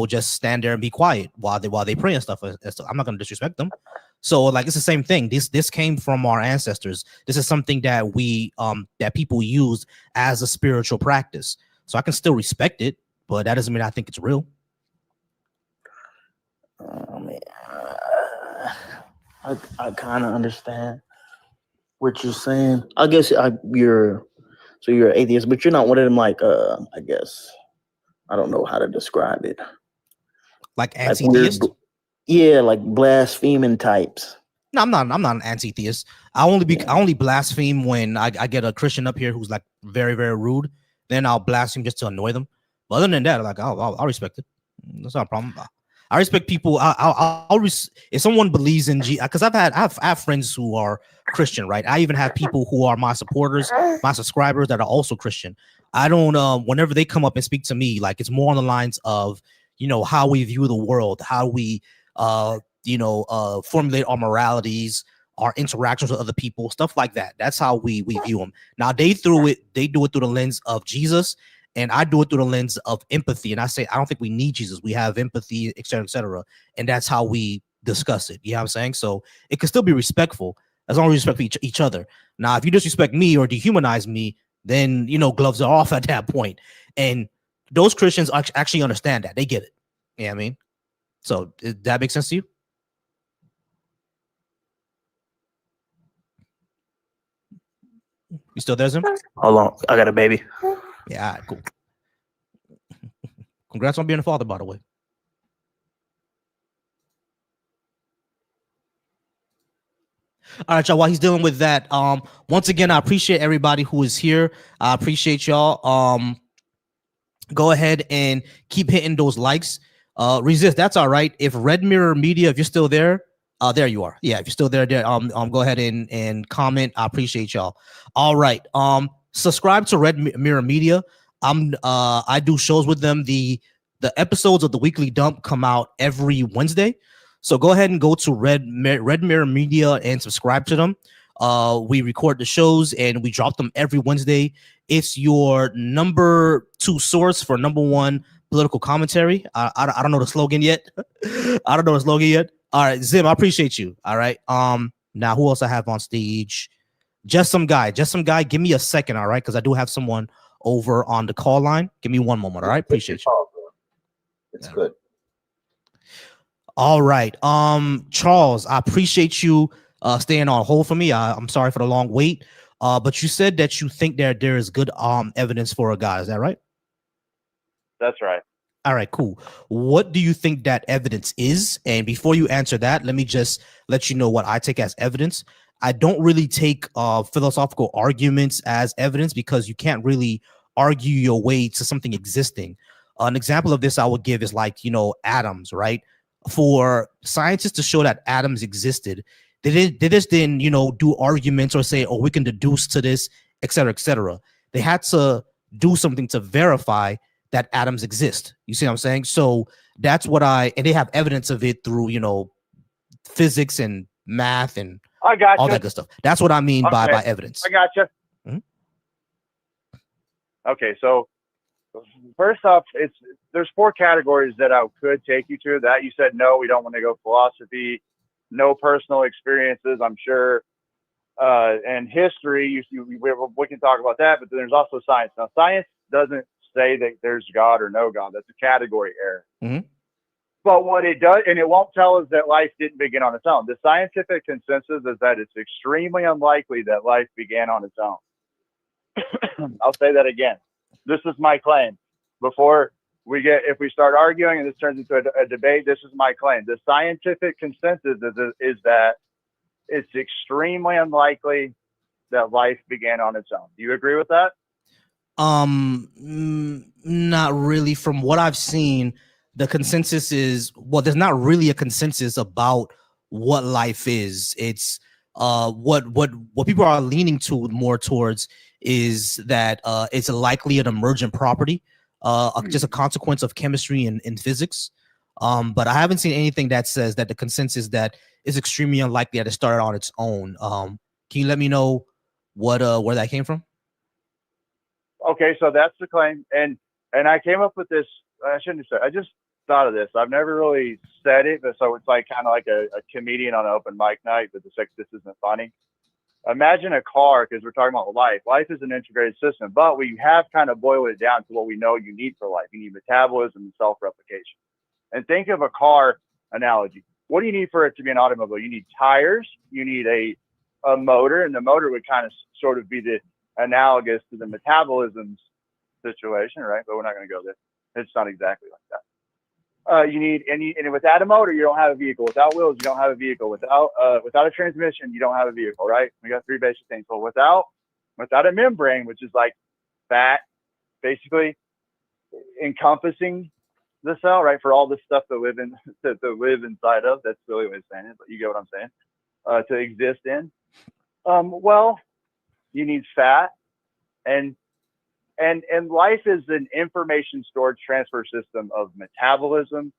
just stand there and be quiet while they pray and stuff. I'm not going to disrespect them. So like, it's the same thing. This came from our ancestors. This is something that that people use as a spiritual practice. So I can still respect it, but that doesn't mean I think it's real. Man, I kind of understand what you're saying. I guess you're an atheist, but you're not one of them, like, I guess, I don't know how to describe it. Like anti-theist? Yeah, like blaspheming types. No, I'm not an anti-theist. I only blaspheme when I get a Christian up here who's like very, very rude. Then I'll blaspheme just to annoy them. But other than that, like I'll respect it. That's not a problem. I respect people. If someone believes in Jesus, because I have friends who are Christian, right? I even have people who are my supporters, my subscribers that are also Christian. I don't. Whenever they come up and speak to me, like, it's more on the lines of, how we view the world, how we formulate our moralities, our interactions with other people, stuff like that. That's how we view them. Now they do it through the lens of Jesus, and I do it through the lens of empathy. And I say, I don't think we need Jesus. We have empathy, et cetera, et cetera. And that's how we discuss it. You know what I'm saying? So it can still be respectful as long as we respect each other. Now, if you disrespect me or dehumanize me, then, gloves are off at that point. And those Christians actually understand that. They get it. You know what I mean? So that makes sense to you? You still there, Zim? Hold on, I got a baby. Yeah, all right, cool. Congrats on being a father, by the way. All right, y'all. While he's dealing with that, once again, I appreciate everybody who is here. I appreciate y'all. Go ahead and keep hitting those likes. Resist. That's all right. If Red Mirror Media, if you're still there, there you are. Yeah, if you're still there, go ahead and comment. I appreciate y'all. All right. Subscribe to Red Mirror Media. I do shows with them. The episodes of the Weekly Dump come out every Wednesday. So go ahead and go to Red Mirror Media and subscribe to them. We record the shows and we drop them every Wednesday. It's your number 2 source for number 1 political commentary. I don't know the slogan yet. I don't know the slogan yet. All right, Zim, I appreciate you. All right. Now who else I have on stage? Just some guy. Give me a second. All right, because I do have someone over on the call line. Give me one moment. All right, appreciate you. It's good. All right. Charles, I appreciate you staying on hold for me. I'm sorry for the long wait. But you said that you think there is good evidence for a God. Is that right? That's right. All right, cool. What do you think that evidence is? And before you answer that, let me just let you know what I take as evidence. I don't really take philosophical arguments as evidence because you can't really argue your way to something existing. An example of this I would give is like, atoms, right? For scientists to show that atoms existed, they just didn't, do arguments or say, oh, we can deduce to this, et cetera, et cetera. They had to do something to verify that atoms exist. You see what I'm saying? So that's what and they have evidence of it through, physics and math and I got all that good stuff. That's what I mean by evidence. I got you. Mm-hmm. Okay, so first off, there's 4 categories that I could take you to. That you said no, we don't want to go philosophy, no personal experiences. I'm sure, and history. We can talk about that, but then there's also science. Now, science doesn't say that there's God or no God. That's a category error. Mm-hmm. But what it does, and it won't tell us that life didn't begin on its own. The scientific consensus is that it's extremely unlikely that life began on its own. I'll say that again. This is my claim. Before if we start arguing and this turns into a debate, this is my claim. The scientific consensus is that it's extremely unlikely that life began on its own. Do you agree with that? Not really. From what I've seen, the consensus is, well, there's not really a consensus about what life is. It's what people are leaning to more towards is that it's likely an emergent property, just a consequence of chemistry and physics. But I haven't seen anything that says that the consensus that is extremely unlikely that it started on its own. Can you let me know what where that came from? Okay, so that's the claim, and I came up with this. I shouldn't have said. I just thought of this. I've never really said it, but so it's like kind of like a comedian on an open mic night. But this isn't funny. Imagine a car, because we're talking about life. Life is an integrated system, but we have kind of boiled it down to what we know you need for life. You need metabolism and self-replication. And think of a car analogy. What do you need for it to be an automobile? You need tires. You need a motor, and the motor would kind of sort of be the analogous to the metabolism situation, right? But we're not going to go there. It's not exactly like that. You need, and without a motor, you don't have a vehicle. Without wheels, you don't have a vehicle. Without a transmission, you don't have a vehicle, right? We got three basic things. So without a membrane, which is like fat, basically encompassing the cell, right? For all the stuff that live inside of. That's really what it's saying, but you get what I'm saying. To exist in. Well, you need fat, and life is an information storage transfer system of metabolism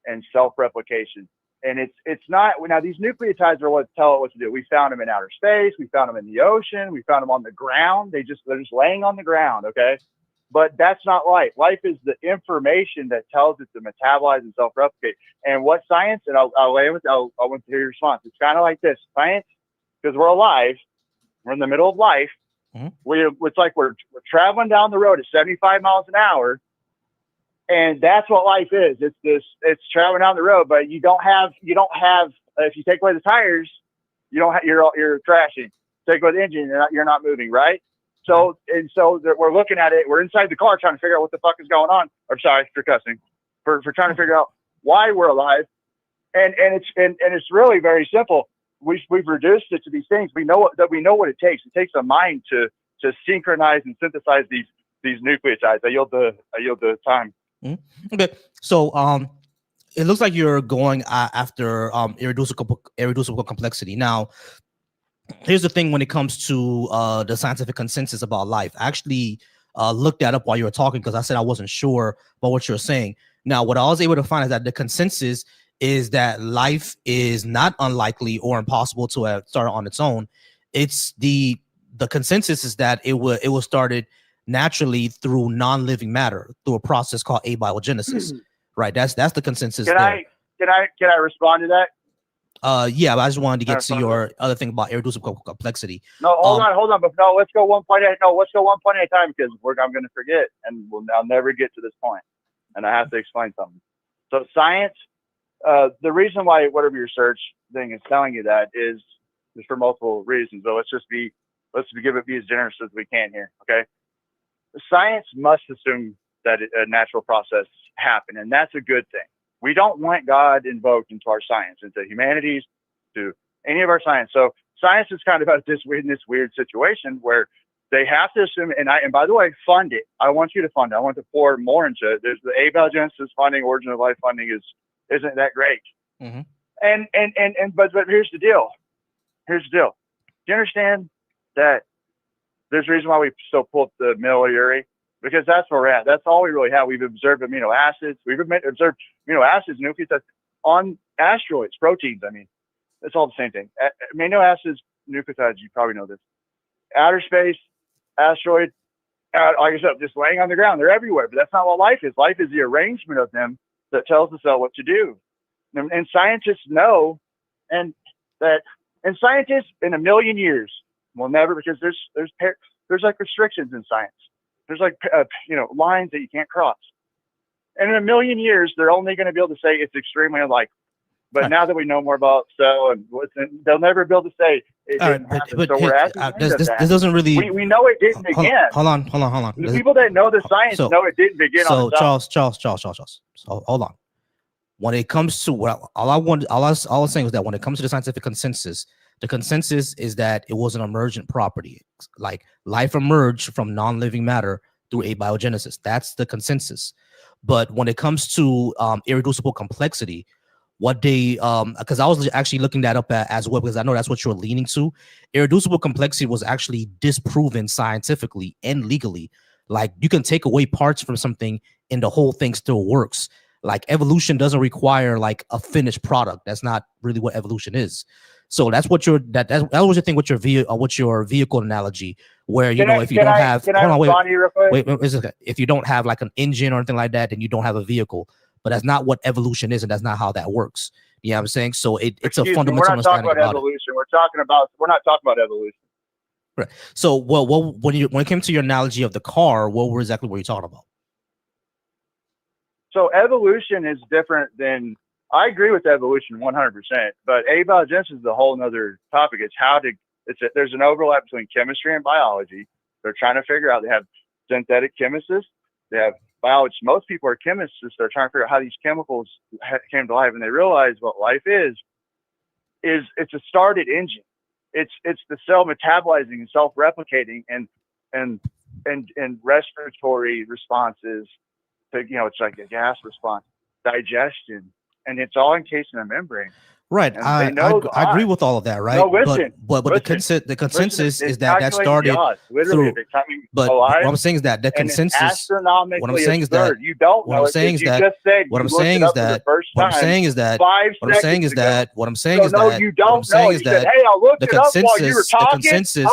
and self-replication. And it's not, now these nucleotides are what tell it what to do. We found them in outer space. We found them in the ocean. We found them on the ground. They're just laying on the ground. Okay. But that's not life. Life is the information that tells it to metabolize and self-replicate. And what science, and I want to hear your response. It's kind of like this. Science, because we're alive, we're in the middle of life. It's like we're traveling down the road at 75 miles an hour, and that's what life is. It's traveling down the road, but you don't have if you take away the tires, you're crashing. Take away the engine, you're not moving, right? So we're looking at it. We're inside the car trying to figure out what the fuck is going on. Or sorry for cussing. For trying to figure out why we're alive, and it's really very simple. We've reduced it to these things. We know what it takes. It takes a mind to synchronize and synthesize these nucleotides. I yield the time. Okay, so it looks like you're going after irreducible complexity. Now, here's the thing: when it comes to the scientific consensus about life, I actually looked that up while you were talking because I said I wasn't sure about what you were saying. Now, what I was able to find is that the consensus is that life is not unlikely or impossible to have started on its own. It's the consensus is that it was started naturally through non-living matter through a process called abiogenesis. Right. That's the consensus. Can I respond to that? Yeah, but I just wanted to get to your other thing about irreducible complexity. No, hold on. But no, let's go one point at a time because I'm going to forget, and I'll never get to this point, and I have to explain something. So science. The reason why whatever your search thing is telling you that is for multiple reasons. So let's be as generous as we can here. Okay. Science must assume that a natural process happened, and that's a good thing. We don't want God invoked into our science, into humanities, to any of our science. So science is kind of about this weird situation where they have to assume, and by the way, fund it. I want you to fund it. I want to pour more into it. There's the abiogenesis funding, origin of life funding isn't that great. Mm-hmm. But here's the deal. Do you understand that there's a reason why we still pull up the miliary? Because that's where we're at. That's all we really have. We've observed amino acids. We've observed amino acids, nucleotides on asteroids, proteins. I mean, it's all the same thing. Amino acids, nucleotides, you probably know this. Outer space, asteroid, like I said, just laying on the ground. They're everywhere, but that's not what life is. Life is the arrangement of them that tells the cell what to do. And scientists know, and scientists in a million years will never, because there's like restrictions in science. There's like lines that you can't cross. And in a million years, they're only going to be able to say it's extremely unlikely. But now that we know more about cell they'll never be able to say it didn't happen. But so we're asking this doesn't really. We know it didn't begin. Hold on. The people that know the science know it didn't begin. So Charles. So hold on. When it comes to all I was saying was that when it comes to the scientific consensus, the consensus is that it was an emergent property, like life emerged from non-living matter through abiogenesis. That's the consensus. But when it comes to irreducible complexity, what they because I was actually looking that up as well, because I know that's what you're leaning to. Irreducible complexity was actually disproven scientifically and legally. Like, you can take away parts from something and the whole thing still works. Like, evolution doesn't require like a finished product. That's not really what evolution is. So that's what that was your thing with your vehicle analogy, where if you don't have if you don't have like an engine or anything like that, then you don't have a vehicle. But that's not what evolution is, and that's not how that works. You know what I'm saying? So it's a fundamental understanding about evolution. We're not talking about evolution. Right. So when it came to your analogy of the car, exactly were you talking about? So evolution is different than, I agree with evolution 100%, but abiogenesis is a whole nother topic. It's there's an overlap between chemistry and biology. They're trying to figure out, they have synthetic chemists, they have biologists. Most people are chemists. They're trying to figure out how these chemicals came to life, and they realize what life is it's a started engine. It's the cell metabolizing and self-replicating and respiratory responses to, it's like a gas response, digestion, and it's all encased in a membrane. Right. I agree with all of that, right? No, listen, but the consensus is that started through. But what I'm saying is that the consensus. What I'm saying is that you don't. What I'm saying is that. What I'm saying is that. What I'm saying is that. What I'm saying is that. What I'm saying is that. You don't know. You said, "Hey, I looked it up while you were talking." The consensus.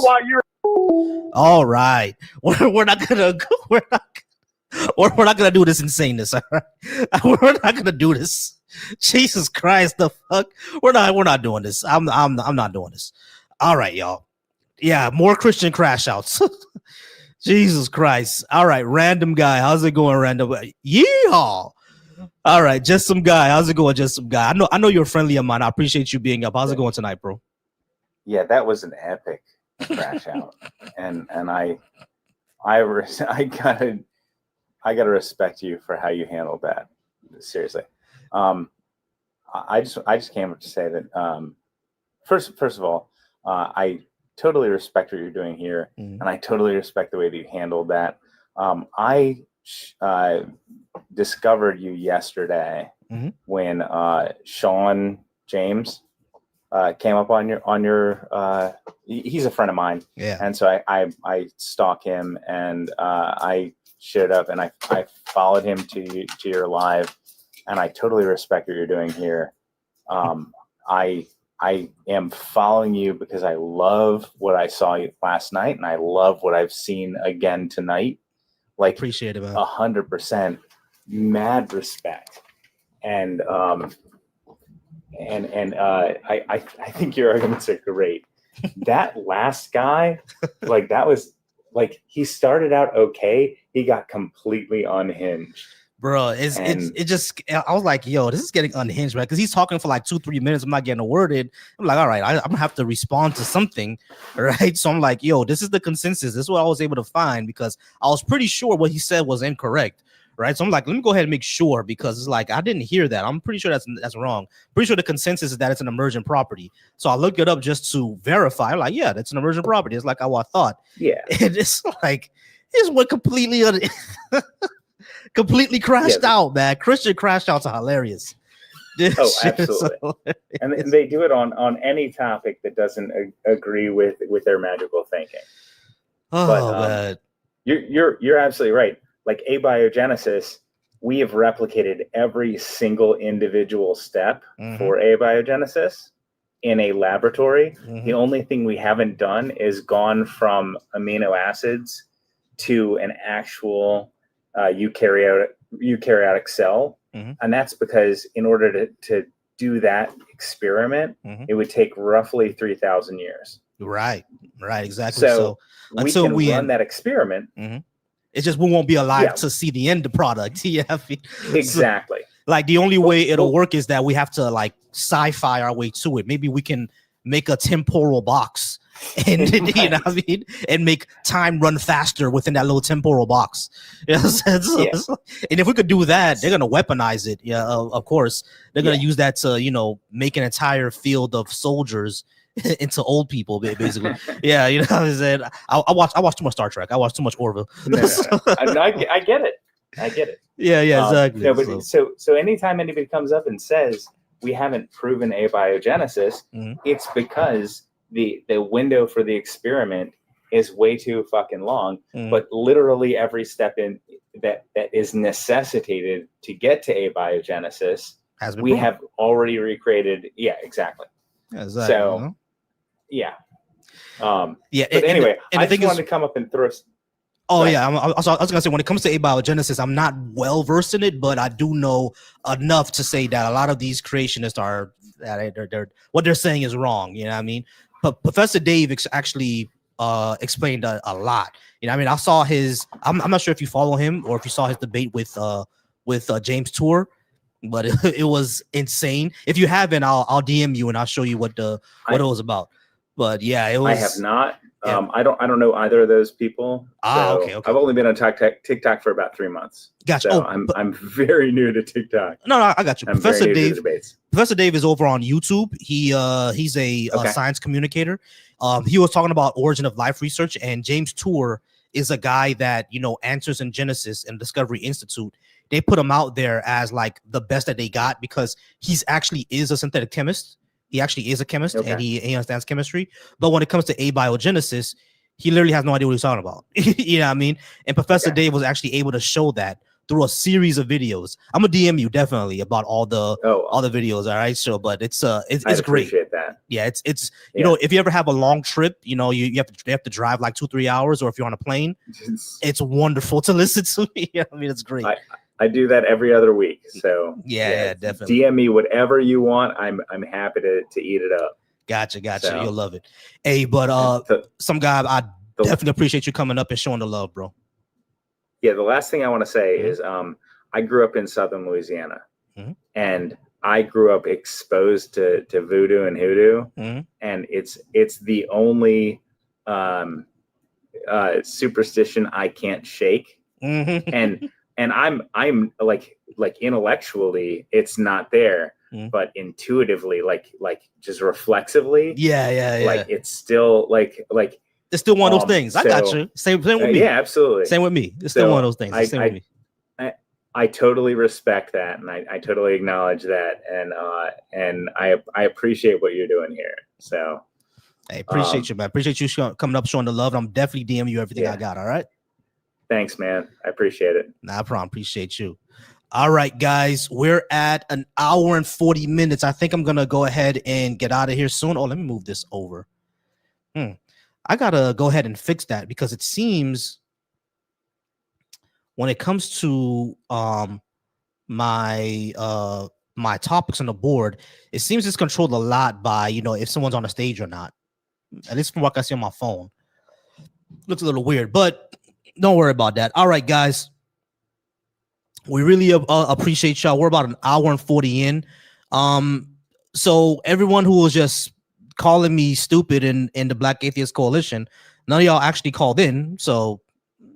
While you were. All right. We're not gonna. We're not gonna do this insaneness. All right? We're not gonna do this. Jesus Christ, the fuck! We're not doing this. I'm not doing this. All right, y'all. Yeah, more Christian crash outs. Jesus Christ. All right, random guy. How's it going, random? Yeehaw. All right, just some guy. How's it going, just some guy? I know you're friendly of mine. I appreciate you being up. How's it going tonight, bro? Yeah, that was an epic crash out, and I gotta respect you for how you handled that. Seriously. I just came up to say that first of all, I totally respect what you're doing here, and I totally respect the way that you handled that. I discovered you yesterday when Sean James came up on your he's a friend of mine, and so I stalk him, and I showed up, and I followed him to your live. And I totally respect what you're doing here. I am following you because I love what I saw last night, and I love what I've seen again tonight. Like, appreciate it, man. 100%, mad respect, and I think your arguments are great. That last guy, like, that was like, he started out okay, he got completely unhinged. Bro, it just, I was like, yo, this is getting unhinged, right? Because he's talking for like 2-3 minutes. I'm not getting a word in. I'm like, all right, I'm gonna have to respond to something, right? So I'm like, yo, this is the consensus. This is what I was able to find, because I was pretty sure what he said was incorrect, right? So I'm like, let me go ahead and make sure, because it's like, I didn't hear that. I'm pretty sure that's wrong. Pretty sure the consensus is that it's an emergent property. So I looked it up just to verify. I'm like, yeah, that's an emergent property. It's like how I thought. Yeah. And it's like, it's what completely completely crashed out, man. Christian crash outs are hilarious. Oh, absolutely. And they do it on any topic that doesn't agree with their magical thinking. Oh, but you're absolutely right. Like, abiogenesis, we have replicated every single individual step for abiogenesis in a laboratory. The only thing we haven't done is gone from amino acids to an actual eukaryotic cell, and that's because in order to do that experiment, it would take roughly 3,000 years. Right, exactly. So until we run that experiment, it's just we won't be alive to see the end product. Exactly. So, like, the only way it'll work is that we have to like sci-fi our way to it. Maybe we can make a temporal box and you know what I mean, and make time run faster within that little temporal box. You know what I'm saying? And if we could do that, they're gonna weaponize it. Yeah, of course, they're gonna use that to, make an entire field of soldiers into old people, basically. Yeah, you know what I'm saying? I watch too much Star Trek. I watch too much Orville. No. I get it. I get it. Yeah, exactly. No, but so anytime anybody comes up and says we haven't proven abiogenesis, it's because the window for the experiment is way too fucking long. But literally every step in that is necessitated to get to abiogenesis, we have already recreated. Yeah, exactly. So, yeah. But anyway, I just wanted to come up and throw. Oh right. Yeah, I was gonna say when it comes to abiogenesis, I'm not well versed in it, but I do know enough to say that a lot of these creationists are they're what they're saying is wrong. You know what I mean? But Professor Dave actually explained a lot. You know, I mean, I saw his. I'm not sure if you follow him or if you saw his debate with James Tour, but it was insane. If you haven't, I'll DM you and I'll show you what it was about. But yeah, it was. I have not. Yeah. I don't know either of those people. So okay. I've only been on TikTok for about 3 months. Gotcha. So I'm very new to TikTok. No, I got you. Professor Dave is over on YouTube. He's a science communicator. He was talking about origin of life research, and James Tour is a guy that Answers in Genesis and Discovery Institute. They put him out there as like the best that they got because he's actually is a synthetic chemist. He actually is a chemist and he understands chemistry. But when it comes to abiogenesis, he literally has no idea what he's talking about. You know what I mean? And Professor Dave was actually able to show that through a series of videos. I'm gonna DM you definitely about all the videos. All right. So, but it's I great. Appreciate that. Yeah, it's you know, if you ever have a long trip, you have to drive like 2-3 hours, or if you're on a plane, it's wonderful to listen to. Yeah, I mean, it's great. I do that every other week. So yeah, definitely. DM me whatever you want. I'm happy to eat it up. Gotcha. So, you'll love it. Hey, but some guy, I definitely appreciate you coming up and showing the love, bro. Yeah, the last thing I want to say is I grew up in Southern Louisiana, and I grew up exposed to voodoo and hoodoo, and it's the only superstition I can't shake, and I'm like intellectually it's not there, but intuitively like just reflexively, like it's still like it's still one of those things. I got you. Same with me. Yeah, absolutely. Same with me. It's still one of those things. Same with me. I totally respect that, and I totally acknowledge that, and I appreciate what you're doing here. So, hey, appreciate you, man. Appreciate you coming up, showing the love. And I'm definitely DMing you everything I got. All right. Thanks, man. I appreciate it. Nah problem. Appreciate you. All right, guys. We're at an hour and 40 minutes. I think I'm gonna go ahead and get out of here soon. Oh, let me move this over. I gotta go ahead and fix that because it seems when it comes to my topics on the board, it seems it's controlled a lot by if someone's on the stage or not. At least from what I see on my phone. Looks a little weird, but don't worry about that. All right, guys. We really appreciate y'all. We're about an hour and 40 in. So everyone who was just calling me stupid in the Black Atheist Coalition, none of y'all actually called in. So,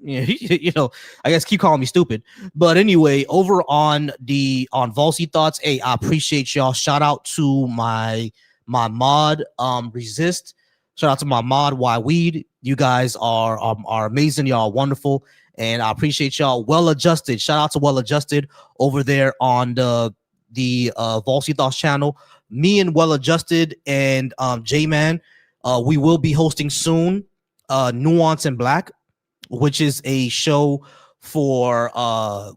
I guess keep calling me stupid. But anyway, over on Volsy Thoughts, hey, I appreciate y'all. Shout out to my mod, Resist. Shout out to my mod, Why Weed. You guys are amazing. Y'all are wonderful. And I appreciate y'all. Well Adjusted. Shout out to Well Adjusted over there on the Volsy Thoughts channel. Me and Well Adjusted and J-Man, we will be hosting soon Nuance and Black, which is a show for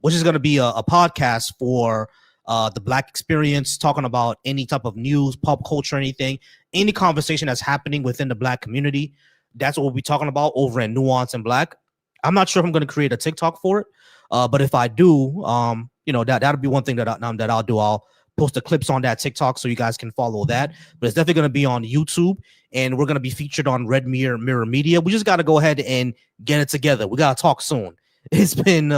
which is going to be a podcast for the Black experience, talking about any type of news, pop culture, anything, any conversation that's happening within the Black community. That's what we'll be talking about over in Nuance and Black. I'm not sure if I'm going to create a TikTok for it, but if I do, that'll be one thing that I'll do. I'll post the clips on that TikTok so you guys can follow that. But it's definitely going to be on YouTube, and we're going to be featured on Red Mirror Media. We just got to go ahead and get it together. We got to talk soon. It's been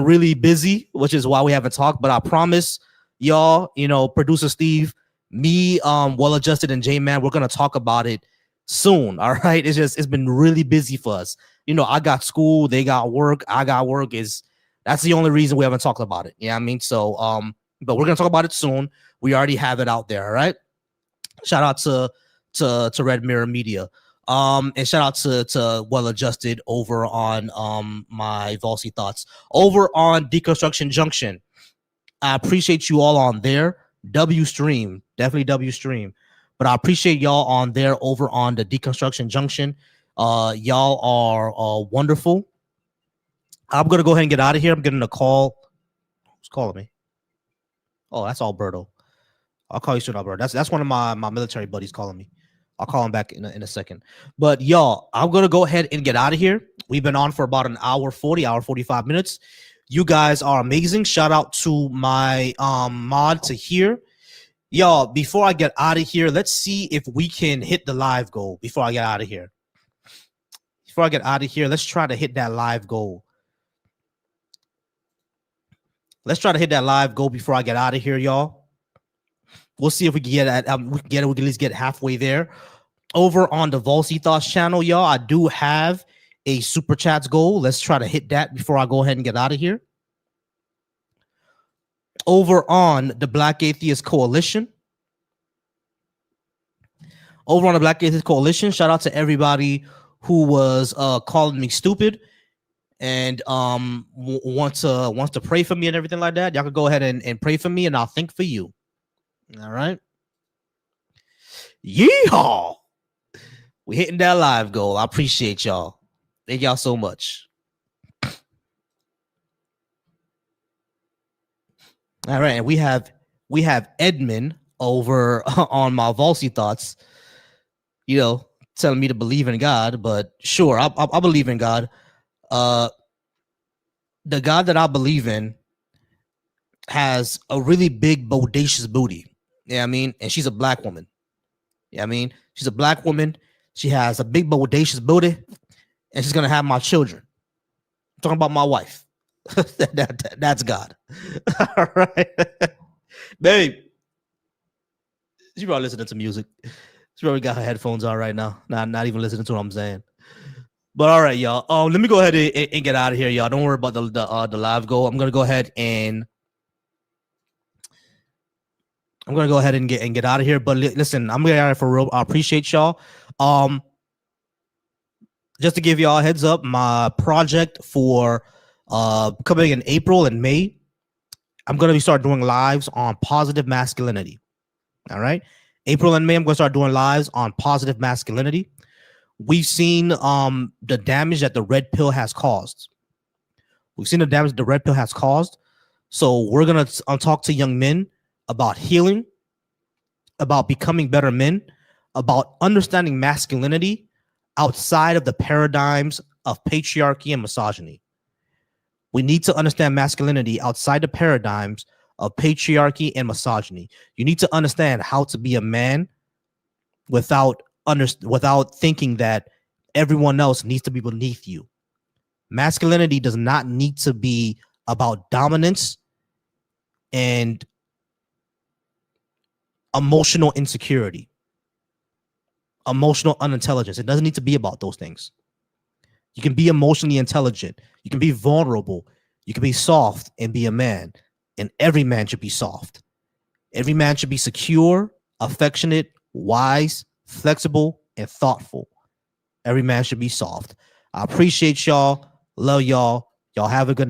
really busy, which is why we haven't talked. But I promise y'all, producer Steve, me, Well Adjusted, and J-Man, we're going to talk about it soon. All right. It's been really busy for us. I got school, they got work, I got work. That's the only reason we haven't talked about it. Yeah, I mean, so but we're gonna talk about it soon. We already have it out there. All right. Shout out to to Red Mirror Media. And shout out to Well Adjusted over on my Volsy Thoughts over on Deconstruction Junction. I appreciate you all on there. W stream, definitely W stream. But I appreciate y'all on there over on the Deconstruction Junction. Y'all are wonderful. I'm gonna go ahead and get out of here. I'm getting a call. Who's calling me? Oh, that's Alberto. I'll call you soon, Alberto. That's one of my military buddies calling me. I'll call him back in a second. But y'all, I'm gonna go ahead and get out of here. We've been on for about an hour 45 minutes. You guys are amazing. Shout out to my mod to here. Y'all, before I get out of here, let's see if we can hit the live goal before I get out of here. Before I get out of here, let's try to hit that live goal. Let's try to hit that live goal before I get out of here, y'all. We'll see if we can get at we can at least get halfway there. Over on the Volsy Thoughts channel, y'all, I do have a super chats goal. Let's try to hit that before I go ahead and get out of here. Over on the Black Atheist Coalition. Over on the Black Atheist Coalition, shout out to everybody who was calling me stupid and wants to pray for me and everything like that. Y'all could go ahead and pray for me, and I'll think for you. All right. Yeehaw! We hitting that live goal. I appreciate y'all. Thank y'all so much. All right, and we have Edmund over on my Volsy Thoughts, you know, telling me to believe in God, but sure, I believe in God. The God that I believe in has a really big, bodacious booty. Yeah, I mean, and she's a black woman. Yeah, I mean, she's a black woman. She has a big, bodacious booty, and she's gonna have my children. I'm talking about my wife. That's God. All right, babe. She probably listening to music. She probably got her headphones on right now. Not even listening to what I'm saying. But all right, y'all. Let me go ahead and get out of here, y'all. Don't worry about the live goal. I'm gonna go ahead and get out of here. But listen, I'm gonna get out of here for real. I appreciate y'all. Just to give y'all a heads up, my project for coming in April and May, I'm gonna start doing lives on positive masculinity. All right, April and May, I'm gonna start doing lives on positive masculinity. We've seen the damage that the red pill has caused. We've seen the damage the red pill has caused. So we're gonna talk to young men about healing, about becoming better men, about understanding masculinity outside of the paradigms of patriarchy and misogyny. We need to understand masculinity outside the paradigms of patriarchy and misogyny. You need to understand how to be a man without thinking that everyone else needs to be beneath you. Masculinity does not need to be about dominance and emotional insecurity, emotional unintelligence. It doesn't need to be about those things. You can be emotionally intelligent. You can be vulnerable. You can be soft and be a man. And every man should be soft. Every man should be secure, affectionate, wise, flexible, and thoughtful. Every man should be soft. I appreciate y'all. Love y'all. Y'all have a good